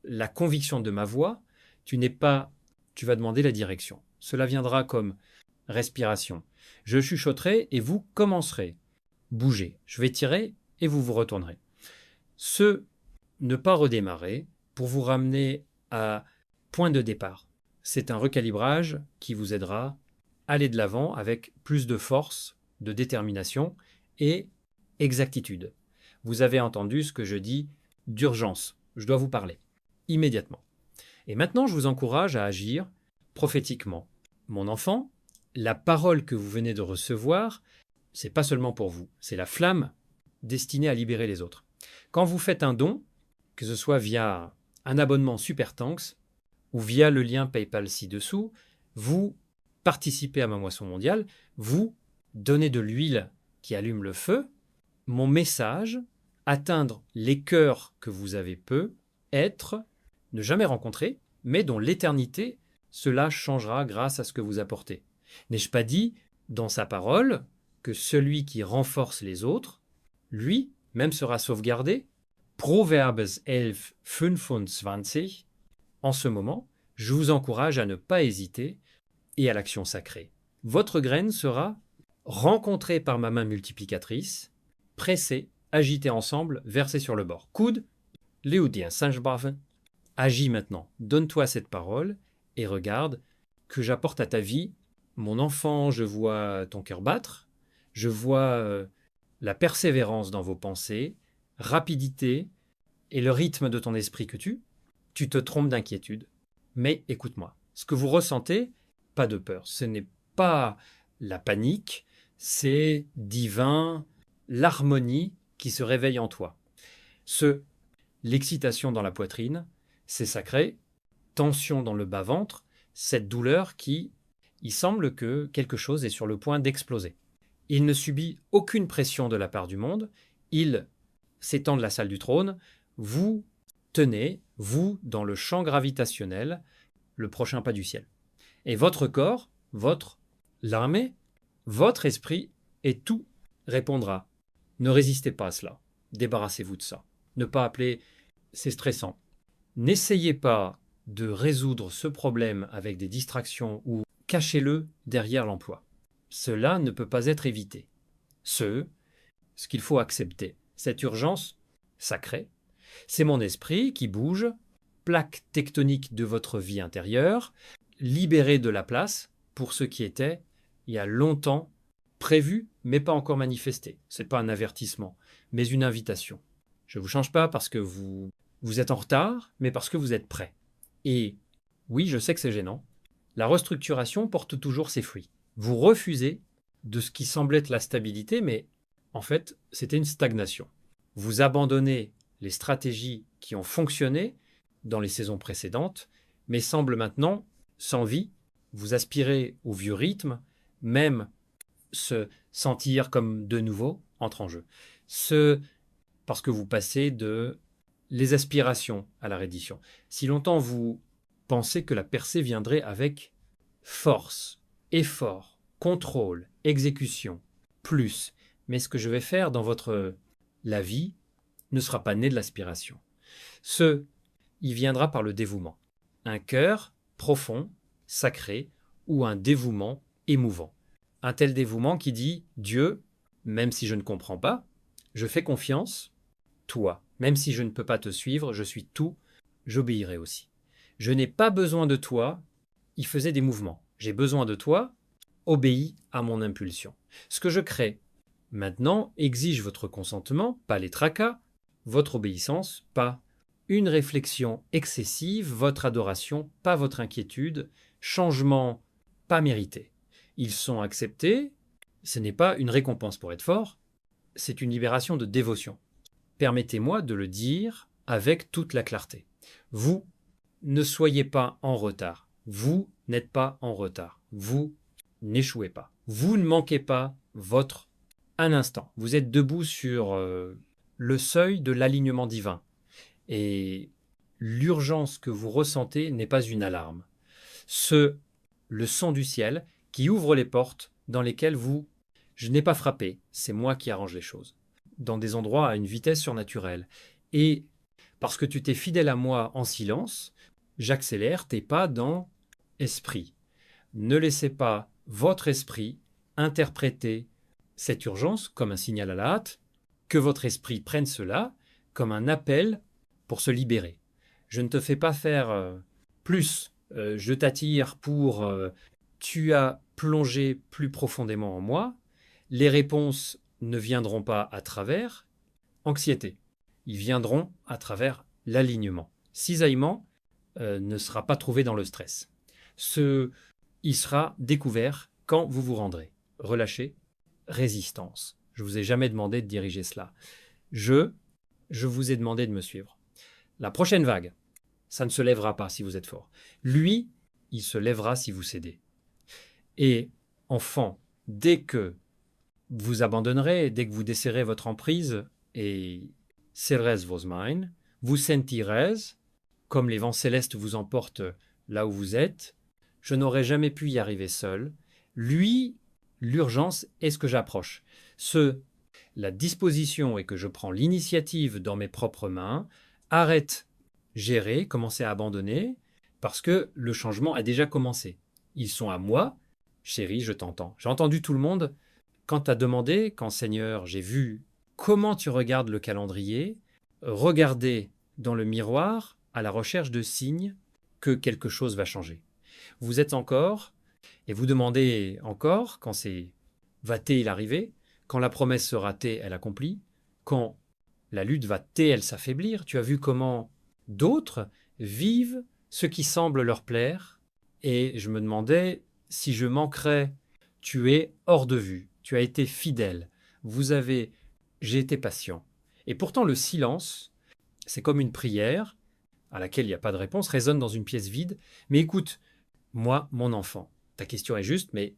Speaker 1: la conviction de ma voix, tu vas demander la direction. Cela viendra comme respiration. Je chuchoterai et vous commencerez. Bougez. Je vais tirer et vous vous retournerez. Ne pas redémarrer pour vous ramener à point de départ. C'est un recalibrage qui vous aidera à aller de l'avant avec plus de force, de détermination et exactitude. Vous avez entendu ce que je dis d'urgence. Je dois vous parler immédiatement. Et maintenant, je vous encourage à agir prophétiquement. Mon enfant, la parole que vous venez de recevoir, c'est pas seulement pour vous, c'est la flamme destinée à libérer les autres. Quand vous faites un don, que ce soit via un abonnement Super Tanks ou via le lien PayPal ci-dessous, vous participez à ma moisson mondiale, vous donnez de l'huile qui allume le feu. Mon message, atteindre les cœurs que vous avez peu, être, ne jamais rencontrer, mais dont l'éternité, cela changera grâce à ce que vous apportez. N'ai-je pas dit, dans sa parole, que celui qui renforce les autres, lui, même sera sauvegardé? Proverbes 11, 25. En ce moment, je vous encourage à ne pas hésiter et à l'action sacrée. Votre graine sera rencontrée par ma main multiplicatrice, pressée, agitée ensemble, versée sur le bord. Coude, Léoudien Saint-Barvin. Agis maintenant, donne-toi cette parole et regarde que j'apporte à ta vie. Mon enfant, je vois ton cœur battre, je vois la persévérance dans vos pensées, rapidité et le rythme de ton esprit que tu te trompes d'inquiétude. Mais écoute-moi, ce que vous ressentez, pas de peur, ce n'est pas la panique, c'est divin, l'harmonie qui se réveille en toi. L'excitation dans la poitrine, c'est sacré, tension dans le bas-ventre, cette douleur il semble que quelque chose est sur le point d'exploser. Il ne subit aucune pression de la part du monde, il s'étend de la salle du trône, vous tenez, vous, dans le champ gravitationnel, le prochain pas du ciel. Et votre corps, l'armée, votre esprit et tout répondra. Ne résistez pas à cela. Débarrassez-vous de ça. Ne pas appeler, c'est stressant. N'essayez pas de résoudre ce problème avec des distractions ou cachez-le derrière l'emploi. Cela ne peut pas être évité. Ce qu'il faut accepter, cette urgence sacrée, c'est mon esprit qui bouge, plaque tectonique de votre vie intérieure, libéré de la place pour ce qui était, il y a longtemps, prévu, mais pas encore manifesté. Ce n'est pas un avertissement, mais une invitation. Je ne vous change pas parce que vous êtes en retard, mais parce que vous êtes prêt. Et oui, je sais que c'est gênant. La restructuration porte toujours ses fruits. Vous refusez de ce qui semble être la stabilité, mais en fait, c'était une stagnation. Vous abandonnez les stratégies qui ont fonctionné dans les saisons précédentes, mais semblent maintenant sans vie. Vous aspirez au vieux rythme, même se sentir comme de nouveau entre en jeu. Parce que vous passez de les aspirations à la reddition. Si longtemps vous pensez que la percée viendrait avec force, effort, contrôle, exécution, plus, mais ce que je vais faire dans la vie ne sera pas né de l'aspiration. Il viendra par le dévouement. Un cœur profond, sacré, ou un dévouement émouvant. Un tel dévouement qui dit « Dieu, même si je ne comprends pas, je fais confiance, toi, même si je ne peux pas te suivre, je suis tout, j'obéirai aussi. Je n'ai pas besoin de toi, il faisait des mouvements. J'ai besoin de toi, obéis à mon impulsion. Ce que je crée maintenant exige votre consentement, pas les tracas, votre obéissance, pas une réflexion excessive, votre adoration, pas votre inquiétude, changement pas mérité. Ils sont acceptés, ce n'est pas une récompense pour être fort, c'est une libération de dévotion. Permettez-moi de le dire avec toute la clarté. Vous ne soyez pas en retard. Vous n'êtes pas en retard. Vous n'échouez pas. Vous ne manquez pas un instant. Vous êtes debout sur le seuil de l'alignement divin. Et l'urgence que vous ressentez n'est pas une alarme. Le son du ciel qui ouvre les portes dans lesquelles je n'ai pas frappé, c'est moi qui arrange les choses. Dans des endroits à une vitesse surnaturelle. Et parce que tu t'es fidèle à moi en silence, j'accélère tes pas dans esprit. Ne laissez pas votre esprit interpréter cette urgence comme un signal à la hâte, que votre esprit prenne cela comme un appel pour se libérer. Je ne te fais pas faire plus. Je t'attire pour tu as plongé plus profondément en moi. Les réponses ne viendront pas à travers anxiété. Ils viendront à travers l'alignement. Cisaillement ne sera pas trouvé dans le stress. Il sera découvert quand vous vous rendrez. Relâchez, résistance. Je ne vous ai jamais demandé de diriger cela. Je vous ai demandé de me suivre. La prochaine vague, ça ne se lèvera pas si vous êtes fort. Lui, il se lèvera si vous cédez. Et enfant, dès que vous abandonnerez, dès que vous desserrez votre emprise et serrez vos mains, vous sentirez, comme les vents célestes vous emportent là où vous êtes, je n'aurais jamais pu y arriver seul. Lui, l'urgence est ce que j'approche. La disposition est que je prends l'initiative dans mes propres mains, arrête, gérer, commencer à abandonner, parce que le changement a déjà commencé. Ils sont à moi, chérie, je t'entends. J'ai entendu tout le monde. Quand tu as demandé, quand Seigneur, j'ai vu comment tu regardes le calendrier, regardez dans le miroir à la recherche de signes que quelque chose va changer. Vous êtes encore, et vous demandez encore, quand c'est va-t-il arriver, quand la promesse sera T, elle accomplit, quand la lutte va T, elle s'affaiblir. Tu as vu comment d'autres vivent ce qui semble leur plaire, et je me demandais si je manquerais. Tu es hors de vue, tu as été fidèle, j'ai été patient. Et pourtant le silence, c'est comme une prière à laquelle il n'y a pas de réponse, résonne dans une pièce vide. Mais écoute, moi, mon enfant, ta question est juste, mais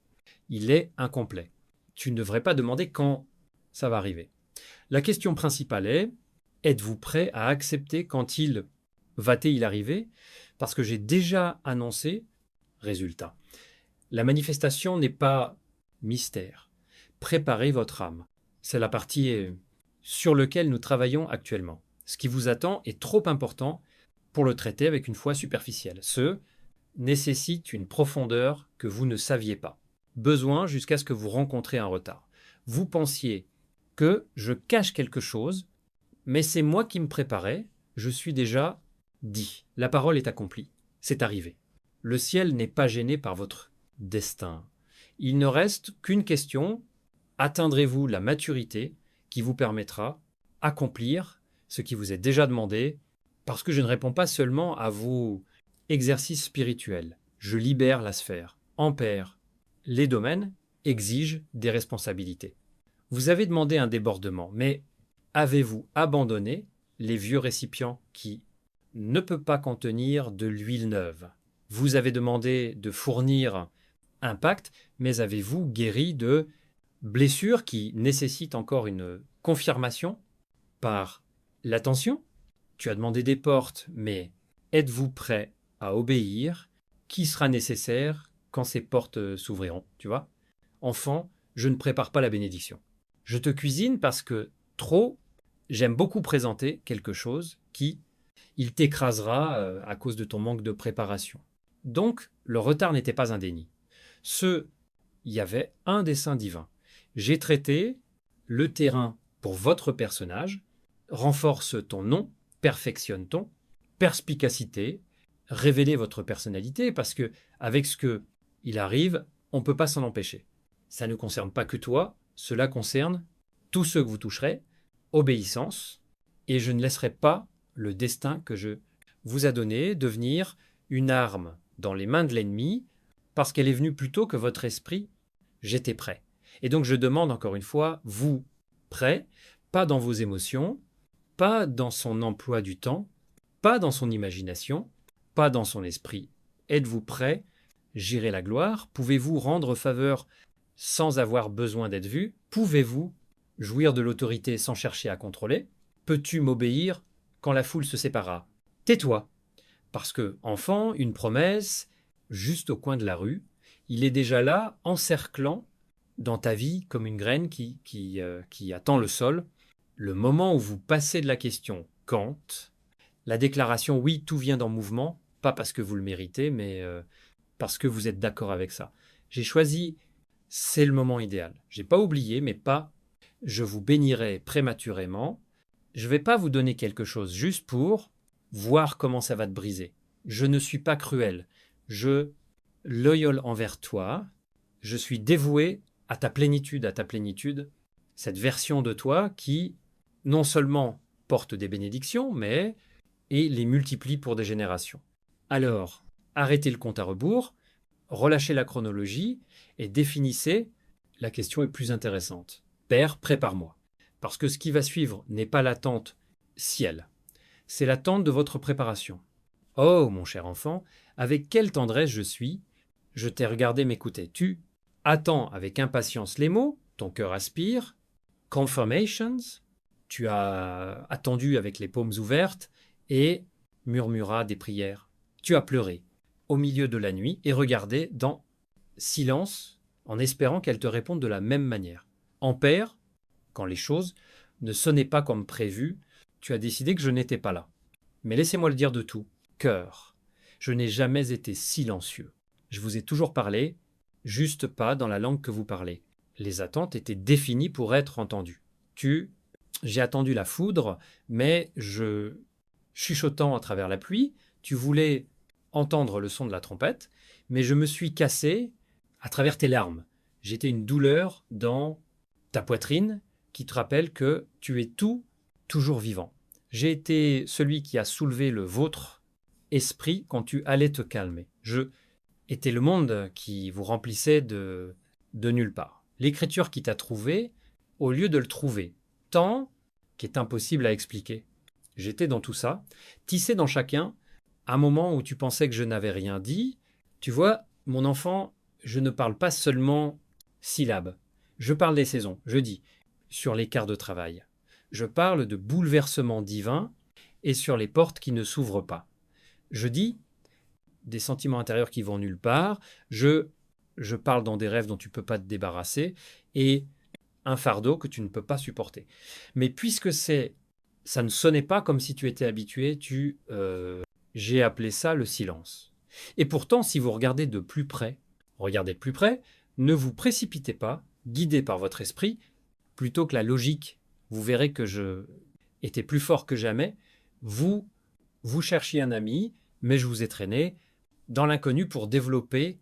Speaker 1: il est incomplet. Tu ne devrais pas demander quand ça va arriver. La question principale est, êtes-vous prêt à accepter quand il va-t-il arriver? Parce que j'ai déjà annoncé, résultat. La manifestation n'est pas mystère. Préparez votre âme. C'est la partie sur laquelle nous travaillons actuellement. Ce qui vous attend est trop important pour le traiter avec une foi superficielle. Ce nécessite une profondeur que vous ne saviez pas. Besoin jusqu'à ce que vous rencontrez un retard. Vous pensiez que je cache quelque chose, mais c'est moi qui me préparais, je suis déjà dit. La parole est accomplie. C'est arrivé. Le ciel n'est pas gêné par votre destin. Il ne reste qu'une question. Atteindrez-vous la maturité qui vous permettra d'accomplir ce qui vous est déjà demandé, parce que je ne réponds pas seulement à vos exercices spirituels. Je libère la sphère. Ampère, les domaines exigent des responsabilités. Vous avez demandé un débordement, mais avez-vous abandonné les vieux récipients qui ne peuvent pas contenir de l'huile neuve? Vous avez demandé de fournir un pacte, mais avez-vous guéri de blessure qui nécessite encore une confirmation par l'attention. Tu as demandé des portes, mais êtes-vous prêt à obéir? Qui sera nécessaire quand ces portes s'ouvriront, tu vois? Enfant, je ne prépare pas la bénédiction. Je te cuisine parce que j'aime beaucoup présenter quelque chose qui, il t'écrasera à cause de ton manque de préparation. Donc, le retard n'était pas un déni. Il y avait un dessein divin. J'ai traité le terrain pour votre personnage, renforce ton nom, perfectionne ton perspicacité, révélez votre personnalité, parce que avec ce que il arrive, on ne peut pas s'en empêcher. Ça ne concerne pas que toi, cela concerne tous ceux que vous toucherez, obéissance, et je ne laisserai pas le destin que je vous a donné devenir une arme dans les mains de l'ennemi, parce qu'elle est venue plus tôt que votre esprit, j'étais prêt. Et donc je demande encore une fois, vous, prêt, pas dans vos émotions, pas dans son emploi du temps, pas dans son imagination, pas dans son esprit. Êtes-vous prêt? J'irai la gloire. Pouvez-vous rendre faveur sans avoir besoin d'être vu? Pouvez-vous jouir de l'autorité sans chercher à contrôler? Peux-tu m'obéir quand la foule se séparera? Tais-toi. Parce que, enfant, une promesse, juste au coin de la rue, il est déjà là, encerclant dans ta vie comme une graine qui attend le sol. Le moment où vous passez de la question quand, la déclaration oui, tout vient d'en mouvement, pas parce que vous le méritez, mais parce que vous êtes d'accord avec ça. J'ai choisi, c'est le moment idéal. J'ai pas oublié, mais pas je vous bénirai prématurément. Je vais pas vous donner quelque chose juste pour voir comment ça va te briser. Je ne suis pas cruel. Je loyal envers toi. Je suis dévoué à ta plénitude, cette version de toi qui non seulement porte des bénédictions, mais et les multiplie pour des générations. Alors, arrêtez le compte à rebours, relâchez la chronologie et définissez, la question est plus intéressante. Père, prépare-moi. Parce que ce qui va suivre n'est pas l'attente ciel, c'est l'attente de votre préparation. Oh, mon cher enfant, avec quelle tendresse je t'ai regardé m'écouter. Tu attends avec impatience les mots, ton cœur aspire, confirmations, tu as attendu avec les paumes ouvertes et murmura des prières. Tu as pleuré au milieu de la nuit et regardé dans silence en espérant qu'elle te réponde de la même manière. En père, quand les choses ne sonnaient pas comme prévu, tu as décidé que je n'étais pas là. Mais laissez-moi le dire de tout. Cœur, je n'ai jamais été silencieux. Je vous ai toujours parlé, juste pas dans la langue que vous parlez. Les attentes étaient définies pour être entendues. J'ai attendu la foudre, mais chuchotant à travers la pluie, tu voulais entendre le son de la trompette, mais je me suis cassé à travers tes larmes. J'étais une douleur dans ta poitrine qui te rappelle que tu es toujours vivant. J'ai été celui qui a soulevé le vôtre esprit quand tu allais te calmer. Je étais le monde qui vous remplissait de nulle part. L'écriture qui t'a trouvé, au lieu de le trouver, tant qui est impossible à expliquer. J'étais dans tout ça, tissé dans chacun, un moment où tu pensais que je n'avais rien dit. Tu vois, mon enfant, je ne parle pas seulement syllabes. Je parle des saisons, je dis, sur les quarts de travail. Je parle de bouleversements divins et sur les portes qui ne s'ouvrent pas. Je dis des sentiments intérieurs qui vont nulle part. Je parle dans des rêves dont tu ne peux pas te débarrasser et un fardeau que tu ne peux pas supporter. Mais puisque ça ne sonnait pas comme si tu étais habitué, j'ai appelé ça le silence. Et pourtant, si vous regardez de plus près, ne vous précipitez pas, guidé par votre esprit, plutôt que la logique. Vous verrez que je étais plus fort que jamais. Vous cherchiez un ami, mais je vous ai traîné dans l'inconnu pour développer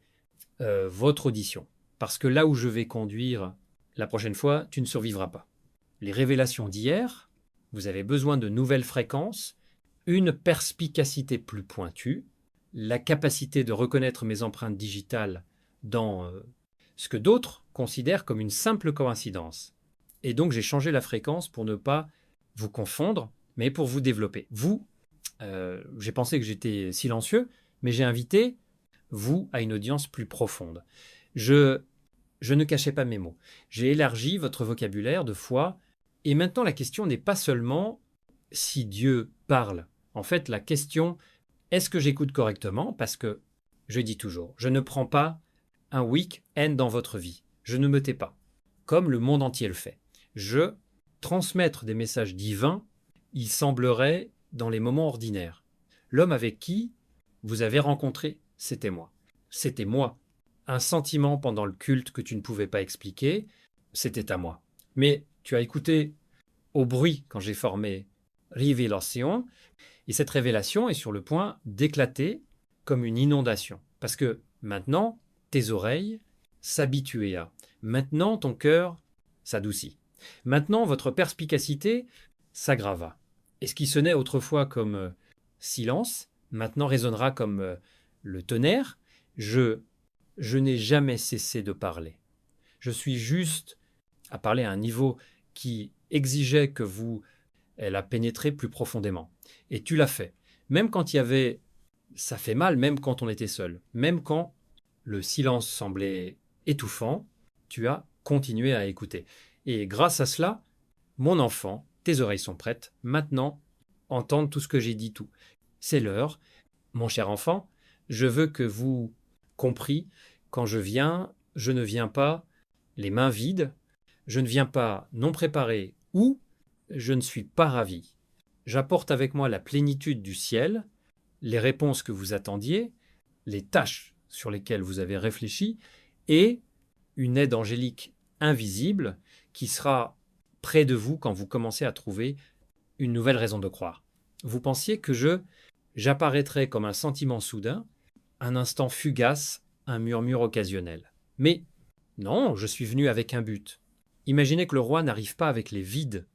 Speaker 1: votre audition. Parce que là où je vais conduire la prochaine fois, tu ne survivras pas. Les révélations d'hier, vous avez besoin de nouvelles fréquences, une perspicacité plus pointue, la capacité de reconnaître mes empreintes digitales dans ce que d'autres considèrent comme une simple coïncidence. Et donc j'ai changé la fréquence pour ne pas vous confondre, mais pour vous développer. J'ai pensé que j'étais silencieux, mais j'ai invité vous à une audience plus profonde. Je Je ne cachais pas mes mots. J'ai élargi votre vocabulaire de foi. Et maintenant, la question n'est pas seulement si Dieu parle. En fait, la question, est-ce que j'écoute correctement? Parce que, je dis toujours, je ne prends pas un week-end dans votre vie. Je ne me tais pas, comme le monde entier le fait. Je transmettre des messages divins, il semblerait dans les moments ordinaires. L'homme avec qui vous avez rencontré, c'était moi. C'était moi. Un sentiment pendant le culte que tu ne pouvais pas expliquer, c'était à moi. Mais tu as écouté au bruit quand j'ai formé Révélation, et cette révélation est sur le point d'éclater comme une inondation. Parce que maintenant, tes oreilles s'habituent à. Maintenant, ton cœur s'adoucit. Maintenant, votre perspicacité s'aggrava. Et ce qui sonnait autrefois comme silence, maintenant résonnera comme le tonnerre. Je n'ai jamais cessé de parler. Je suis juste à parler à un niveau qui exigeait que vous la pénétrez plus profondément. Et tu l'as fait. Même quand il y avait... Ça fait mal, même quand on était seul. Même quand le silence semblait étouffant, tu as continué à écouter. Et grâce à cela, mon enfant, tes oreilles sont prêtes. Maintenant, entendre tout ce que j'ai dit, tout. C'est l'heure. Mon cher enfant, je veux que vous compris, quand je viens, je ne viens pas les mains vides, je ne viens pas non préparé ou je ne suis pas ravi. J'apporte avec moi la plénitude du ciel, les réponses que vous attendiez, les tâches sur lesquelles vous avez réfléchi et une aide angélique invisible qui sera près de vous quand vous commencez à trouver une nouvelle raison de croire. Vous pensiez que j'apparaîtrais comme un sentiment soudain, un instant fugace, un murmure occasionnel. Mais non, je suis venu avec un but. Imaginez que le roi n'arrive pas avec les vides,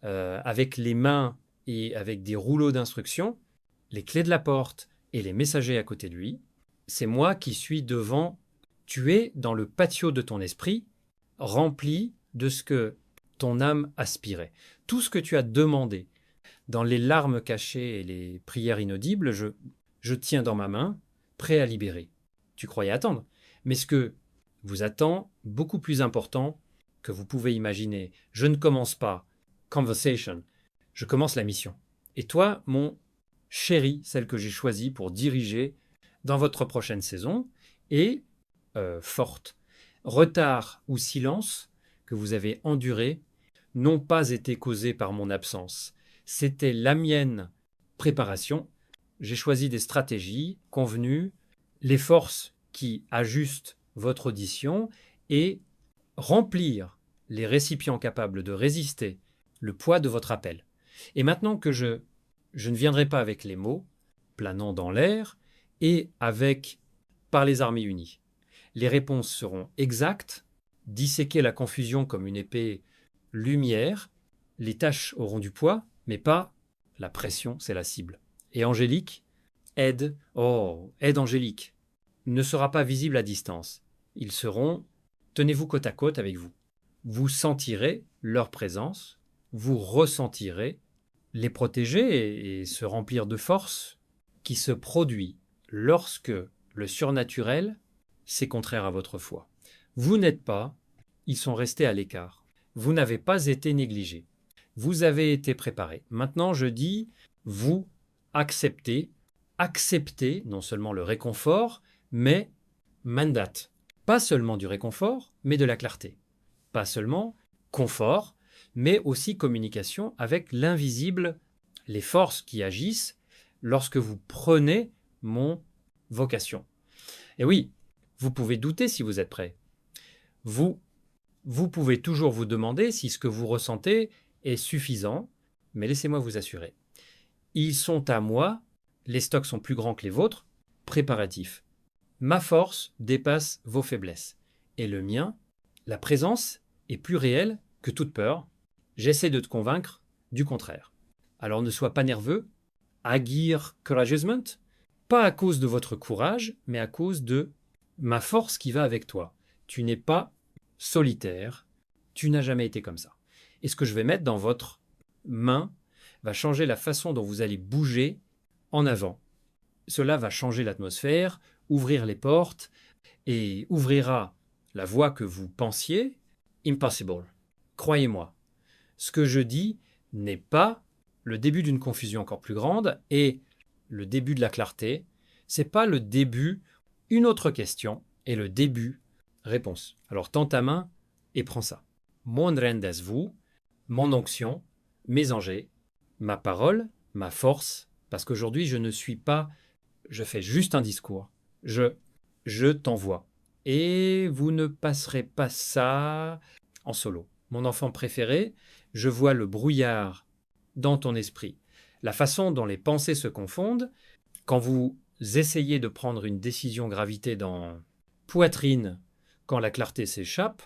Speaker 1: avec les mains et avec des rouleaux d'instructions, les clés de la porte et les messagers à côté de lui. C'est moi qui suis devant. Tu es dans le patio de ton esprit, rempli de ce que ton âme aspirait. Tout ce que tu as demandé, dans les larmes cachées et les prières inaudibles, je tiens dans ma main, prêt à libérer. Tu croyais attendre. Mais ce que vous attend, beaucoup plus important que vous pouvez imaginer. Je ne commence pas conversation, je commence la mission. Et toi, mon chéri, celle que j'ai choisie pour diriger dans votre prochaine saison, est forte. Retard ou silence que vous avez enduré n'ont pas été causés par mon absence. C'était la mienne préparation. J'ai choisi des stratégies convenues, les forces qui ajustent votre audition et remplir les récipients capables de résister le poids de votre appel. Et maintenant que je ne viendrai pas avec les mots, planant dans l'air, et avec par les armées unies. Les réponses seront exactes, disséquer la confusion comme une épée lumière, les tâches auront du poids, mais pas la pression, c'est la cible. Et Angélique, aide Angélique, ne sera pas visible à distance. Ils seront, tenez-vous côte à côte avec vous. Vous sentirez leur présence, vous ressentirez les protéger et se remplir de force qui se produit lorsque le surnaturel, c'est contraire à votre foi. Vous n'êtes pas, ils sont restés à l'écart. Vous n'avez pas été négligé. Vous avez été préparé. Maintenant, je dis, vous acceptez non seulement le réconfort, mais mandate. Pas seulement du réconfort, mais de la clarté. Pas seulement confort, mais aussi communication avec l'invisible, les forces qui agissent lorsque vous prenez mon vocation. Et oui, vous pouvez douter si vous êtes prêt. Vous pouvez toujours vous demander si ce que vous ressentez est suffisant, mais laissez-moi vous assurer. Ils sont à moi, les stocks sont plus grands que les vôtres, préparatifs. Ma force dépasse vos faiblesses. Et le mien, la présence, est plus réelle que toute peur. J'essaie de te convaincre du contraire. Alors ne sois pas nerveux, agir courageusement, pas à cause de votre courage, mais à cause de ma force qui va avec toi. Tu n'es pas solitaire, tu n'as jamais été comme ça. Et ce que je vais mettre dans votre main va changer la façon dont vous allez bouger en avant. Cela va changer l'atmosphère, ouvrir les portes et ouvrira la voie que vous pensiez, impossible. Croyez-moi, ce que je dis n'est pas le début d'une confusion encore plus grande et le début de la clarté. C'est pas le début, une autre question et le début, réponse. Alors tends ta main et prends ça. Mon rendes-vous, mon onction, mes enjeux, ma parole, ma force, parce qu'aujourd'hui je ne suis pas, je fais juste un discours. Je t'envoie. Et vous ne passerez pas ça en solo. Mon enfant préféré, je vois le brouillard dans ton esprit. La façon dont les pensées se confondent, quand vous essayez de prendre une décision gravité dans poitrine, quand la clarté s'échappe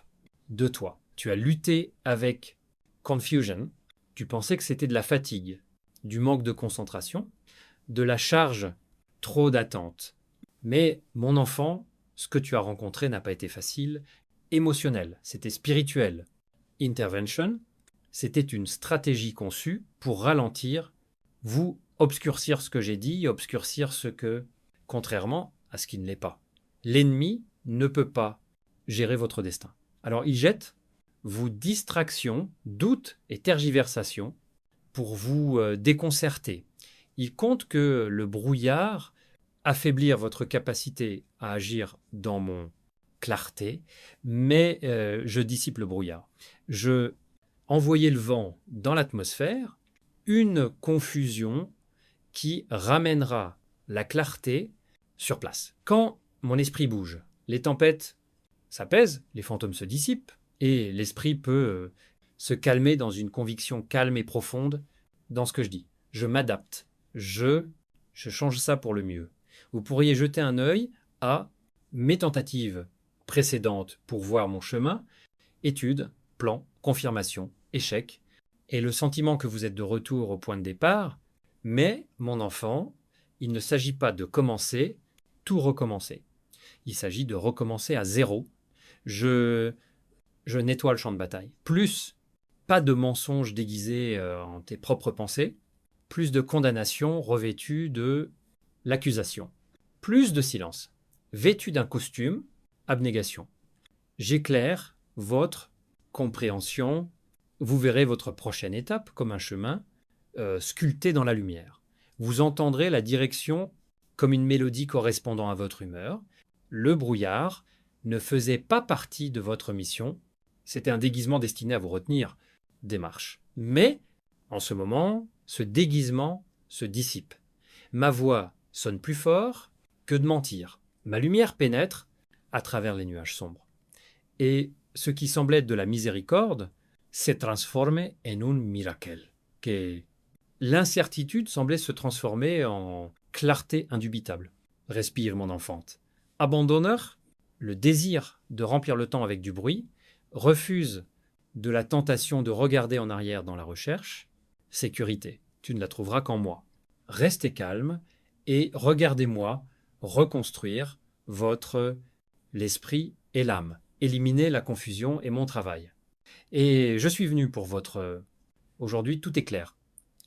Speaker 1: de toi. Tu as lutté avec confusion, tu pensais que c'était de la fatigue, du manque de concentration, de la charge, trop d'attente. Mais mon enfant, ce que tu as rencontré n'a pas été facile, émotionnel, c'était spirituel. Intervention, c'était une stratégie conçue pour ralentir, vous obscurcir ce que j'ai dit, obscurcir ce que, contrairement à ce qui ne l'est pas. L'ennemi ne peut pas gérer votre destin. Alors il jette vos distractions, doutes et tergiversations pour vous déconcerter. Il compte que le brouillard affaiblir votre capacité à agir dans mon clarté, mais je dissipe le brouillard. Je envoyer le vent dans l'atmosphère, une confusion qui ramènera la clarté sur place. Quand mon esprit bouge, les tempêtes s'apaisent, les fantômes se dissipent, et l'esprit peut se calmer dans une conviction calme et profonde dans ce que je dis. Je m'adapte, je change ça pour le mieux. Vous pourriez jeter un œil à mes tentatives précédentes pour voir mon chemin, étude, plan, confirmation, échec, et le sentiment que vous êtes de retour au point de départ, mais, mon enfant, il ne s'agit pas de commencer, tout recommencer. Il s'agit de recommencer à zéro. Je nettoie le champ de bataille. Plus, pas de mensonges déguisés en tes propres pensées, plus de condamnation revêtue de l'accusation. Plus de silence, vêtu d'un costume, abnégation. J'éclaire votre compréhension. Vous verrez votre prochaine étape comme un chemin sculpté dans la lumière. Vous entendrez la direction comme une mélodie correspondant à votre humeur. Le brouillard ne faisait pas partie de votre mission. C'était un déguisement destiné à vous retenir des marches. Mais, en ce moment, ce déguisement se dissipe. Ma voix sonne plus fort que de mentir. Ma lumière pénètre à travers les nuages sombres. Et ce qui semblait être de la miséricorde s'est transformé en un miracle. Que l'incertitude semblait se transformer en clarté indubitable. Respire, mon enfante. Abandonneur, le désir de remplir le temps avec du bruit, refuse de la tentation de regarder en arrière dans la recherche. Sécurité, tu ne la trouveras qu'en moi. Restez calme et regardez-moi reconstruire l'esprit et l'âme. Éliminer la confusion est mon travail. Et je suis venu pour aujourd'hui, tout est clair.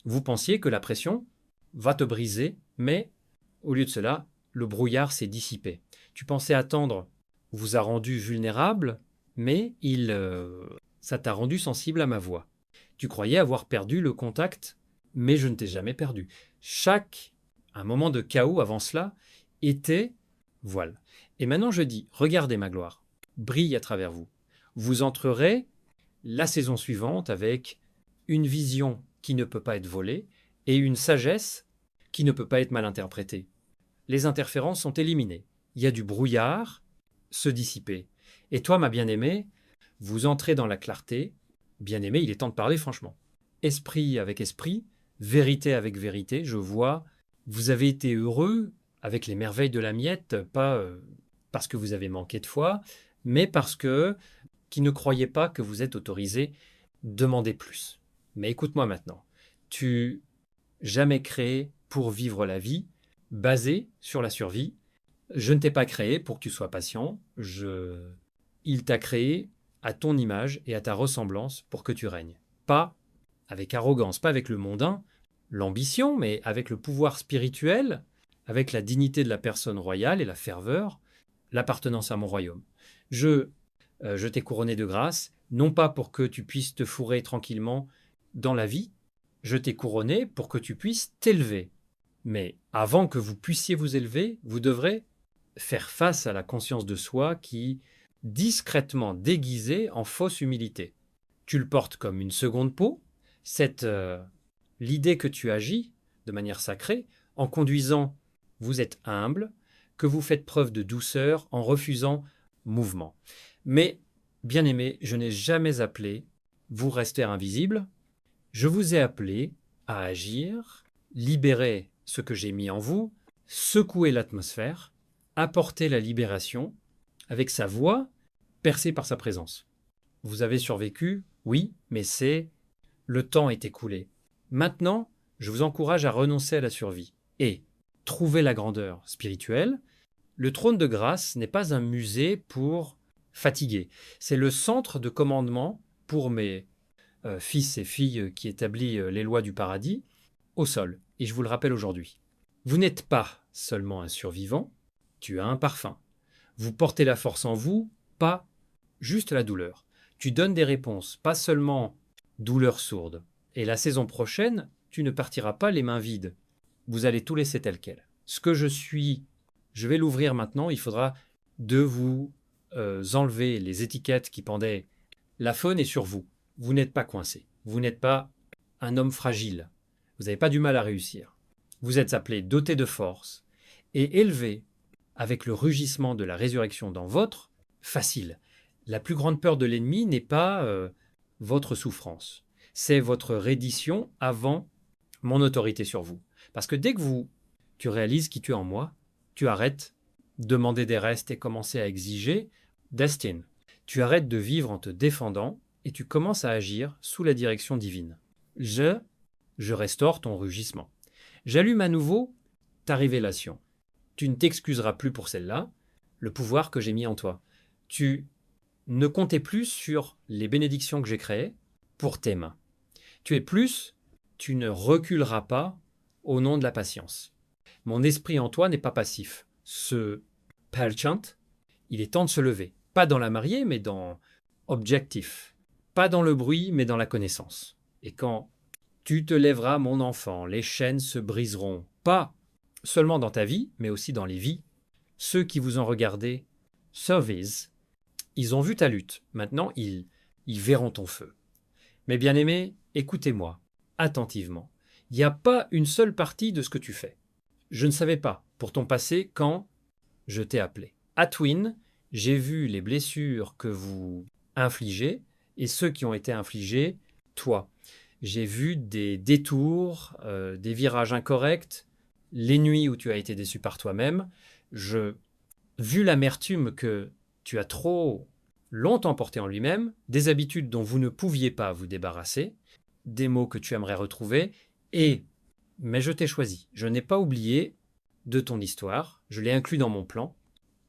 Speaker 1: Vous pensiez que la pression va te briser, mais au lieu de cela, le brouillard s'est dissipé. Tu pensais attendre, vous a rendu vulnérable, mais ça t'a rendu sensible à ma voix. Tu croyais avoir perdu le contact, mais je ne t'ai jamais perdu. Un moment de chaos avant cela était voile. Et maintenant je dis, regardez ma gloire, brille à travers vous. Vous entrerez la saison suivante avec une vision qui ne peut pas être volée et une sagesse qui ne peut pas être mal interprétée. Les interférences sont éliminées. Il y a du brouillard se dissiper. Et toi, ma bien-aimée, vous entrez dans la clarté. Bien-aimée, il est temps de parler franchement. Esprit avec esprit, vérité avec vérité, je vois, vous avez été heureux avec les merveilles de la miette, pas parce que vous avez manqué de foi, mais parce que qui ne croyez pas que vous êtes autorisé, demandez plus. Mais écoute-moi maintenant. Tu jamais créé pour vivre la vie basée sur la survie. Je ne t'ai pas créé pour que tu sois patient. Il t'a créé à ton image et à ta ressemblance pour que tu règnes. Pas avec arrogance, pas avec le mondain, l'ambition, mais avec le pouvoir spirituel, avec la dignité de la personne royale et la ferveur, l'appartenance à mon royaume. Je je t'ai couronné de grâce, non pas pour que tu puisses te fourrer tranquillement dans la vie, je t'ai couronné pour que tu puisses t'élever. Mais avant que vous puissiez vous élever, vous devrez faire face à la conscience de soi qui, discrètement déguisée en fausse humilité. Tu le portes comme une seconde peau, l'idée que tu agis de manière sacrée, en conduisant, vous êtes humble, que vous faites preuve de douceur en refusant mouvement. Mais, bien aimé, je n'ai jamais appelé vous rester invisible, je vous ai appelé à agir, libérer ce que j'ai mis en vous, secouer l'atmosphère, apporter la libération avec sa voix percée par sa présence. Vous avez survécu, oui, mais le temps est écoulé. Maintenant, je vous encourage à renoncer à la survie et trouver la grandeur spirituelle. Le trône de grâce n'est pas un musée pour fatiguer. C'est le centre de commandement pour mes fils et filles qui établit les lois du paradis au sol. Et je vous le rappelle aujourd'hui. Vous n'êtes pas seulement un survivant, tu as un parfum. Vous portez la force en vous, pas juste la douleur. Tu donnes des réponses, pas seulement douleur sourde. Et la saison prochaine, tu ne partiras pas les mains vides. Vous allez tout laisser tel quel. Ce que je suis, je vais l'ouvrir maintenant. Il faudra de vous enlever les étiquettes qui pendaient. La faune est sur vous. Vous n'êtes pas coincé. Vous n'êtes pas un homme fragile. Vous n'avez pas du mal à réussir. Vous êtes appelé doté de force et élevé avec le rugissement de la résurrection dans votre facile. La plus grande peur de l'ennemi n'est pas votre souffrance. C'est votre reddition avant mon autorité sur vous. Parce que dès que tu réalises qui tu es en moi, tu arrêtes de demander des restes et commencer à exiger destin. Tu arrêtes de vivre en te défendant et tu commences à agir sous la direction divine. Je restaure ton rugissement. J'allume à nouveau ta révélation. Tu ne t'excuseras plus pour celle-là, le pouvoir que j'ai mis en toi. Tu ne comptais plus sur les bénédictions que j'ai créées pour tes mains. Tu ne reculeras pas au nom de la patience. Mon esprit en toi n'est pas passif. Ce perchant, il est temps de se lever. Pas dans la mariée, mais dans objectif. Pas dans le bruit, mais dans la connaissance. Et quand tu te lèveras, mon enfant, les chaînes se briseront. Pas seulement dans ta vie, mais aussi dans les vies. Ceux qui vous ont regardé, service, ils ont vu ta lutte. Maintenant, ils verront ton feu. Mais bien aimé, écoutez-moi attentivement. Il n'y a pas une seule partie de ce que tu fais. Je ne savais pas pour ton passé quand je t'ai appelé. À Twin, j'ai vu les blessures que vous infligez et ceux qui ont été infligés, toi. J'ai vu des détours, des virages incorrects, les nuits où tu as été déçu par toi-même. Vu l'amertume que tu as trop longtemps portée en lui-même, des habitudes dont vous ne pouviez pas vous débarrasser, des mots que tu aimerais retrouver, mais je t'ai choisi. Je n'ai pas oublié de ton histoire, je l'ai inclus dans mon plan.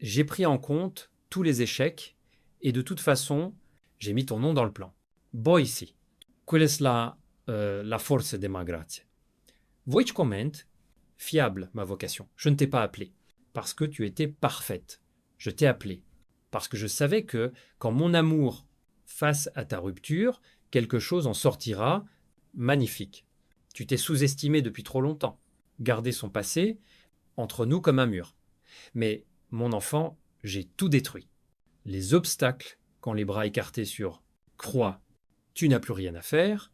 Speaker 1: J'ai pris en compte tous les échecs et de toute façon, j'ai mis ton nom dans le plan. Boissy, quelle est la force de ma grazia? Voi comment? Fiable, ma vocation. Je ne t'ai pas appelé parce que tu étais parfaite. Je t'ai appelé parce que je savais que quand mon amour face à ta rupture, quelque chose en sortira magnifique. Tu t'es sous-estimé depuis trop longtemps. Garder son passé entre nous comme un mur. Mais, mon enfant, j'ai tout détruit. Les obstacles, quand les bras écartés sur croix, tu n'as plus rien à faire,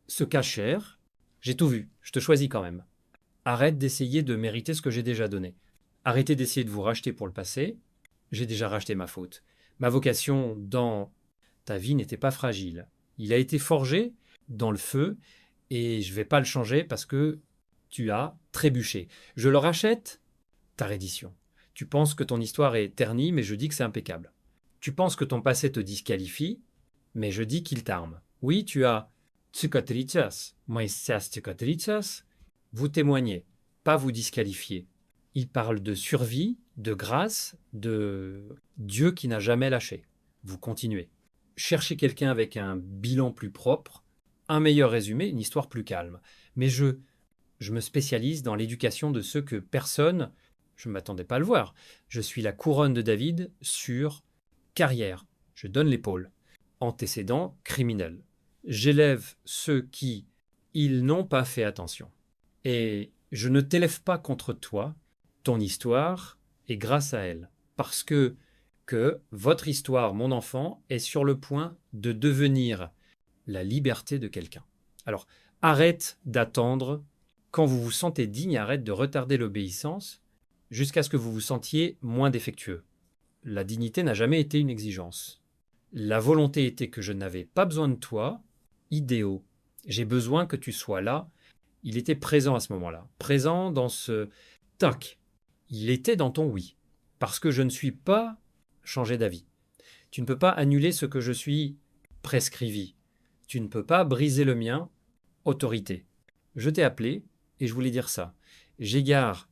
Speaker 1: se cachèrent, j'ai tout vu, je te choisis quand même. Arrête d'essayer de mériter ce que j'ai déjà donné. Arrêtez d'essayer de vous racheter pour le passé, j'ai déjà racheté ma faute. Ma vocation dans ta vie n'était pas fragile. Il a été forgé dans le feu et je ne vais pas le changer parce que tu as trébuché. Je le rachète, ta reddition. Tu penses que ton histoire est ternie, mais je dis que c'est impeccable. Tu penses que ton passé te disqualifie, mais je dis qu'il t'arme. Oui, tu as cicatrices, mais ces cicatrices, vous témoignez, pas vous disqualifier. Il parle de survie, de grâce, de Dieu qui n'a jamais lâché. Vous continuez. Cherchez quelqu'un avec un bilan plus propre, un meilleur résumé, une histoire plus calme. Mais je me spécialise dans l'éducation de ceux que personne, je ne m'attendais pas à le voir. Je suis la couronne de David sur carrière, Je donne l'épaule. Antécédent criminel. J'élève ceux qui, ils n'ont pas fait attention. Et je ne t'élève pas contre toi, ton histoire est grâce à elle. Parce que votre histoire, mon enfant, est sur le point de devenir la liberté de quelqu'un. Alors, arrête d'attendre quand vous vous sentez digne, arrête de retarder l'obéissance jusqu'à ce que vous vous sentiez moins défectueux. La dignité n'a jamais été une exigence. La volonté était que je n'avais pas besoin de toi, idéaux. J'ai besoin que tu sois là. Il était présent à ce moment-là, présent dans ce tac. Il était dans ton oui, parce que je ne suis pas changé d'avis. Tu ne peux pas annuler ce que je suis prescrivi. Tu ne peux pas briser le mien, autorité. Je t'ai appelé et je voulais dire ça. J'égare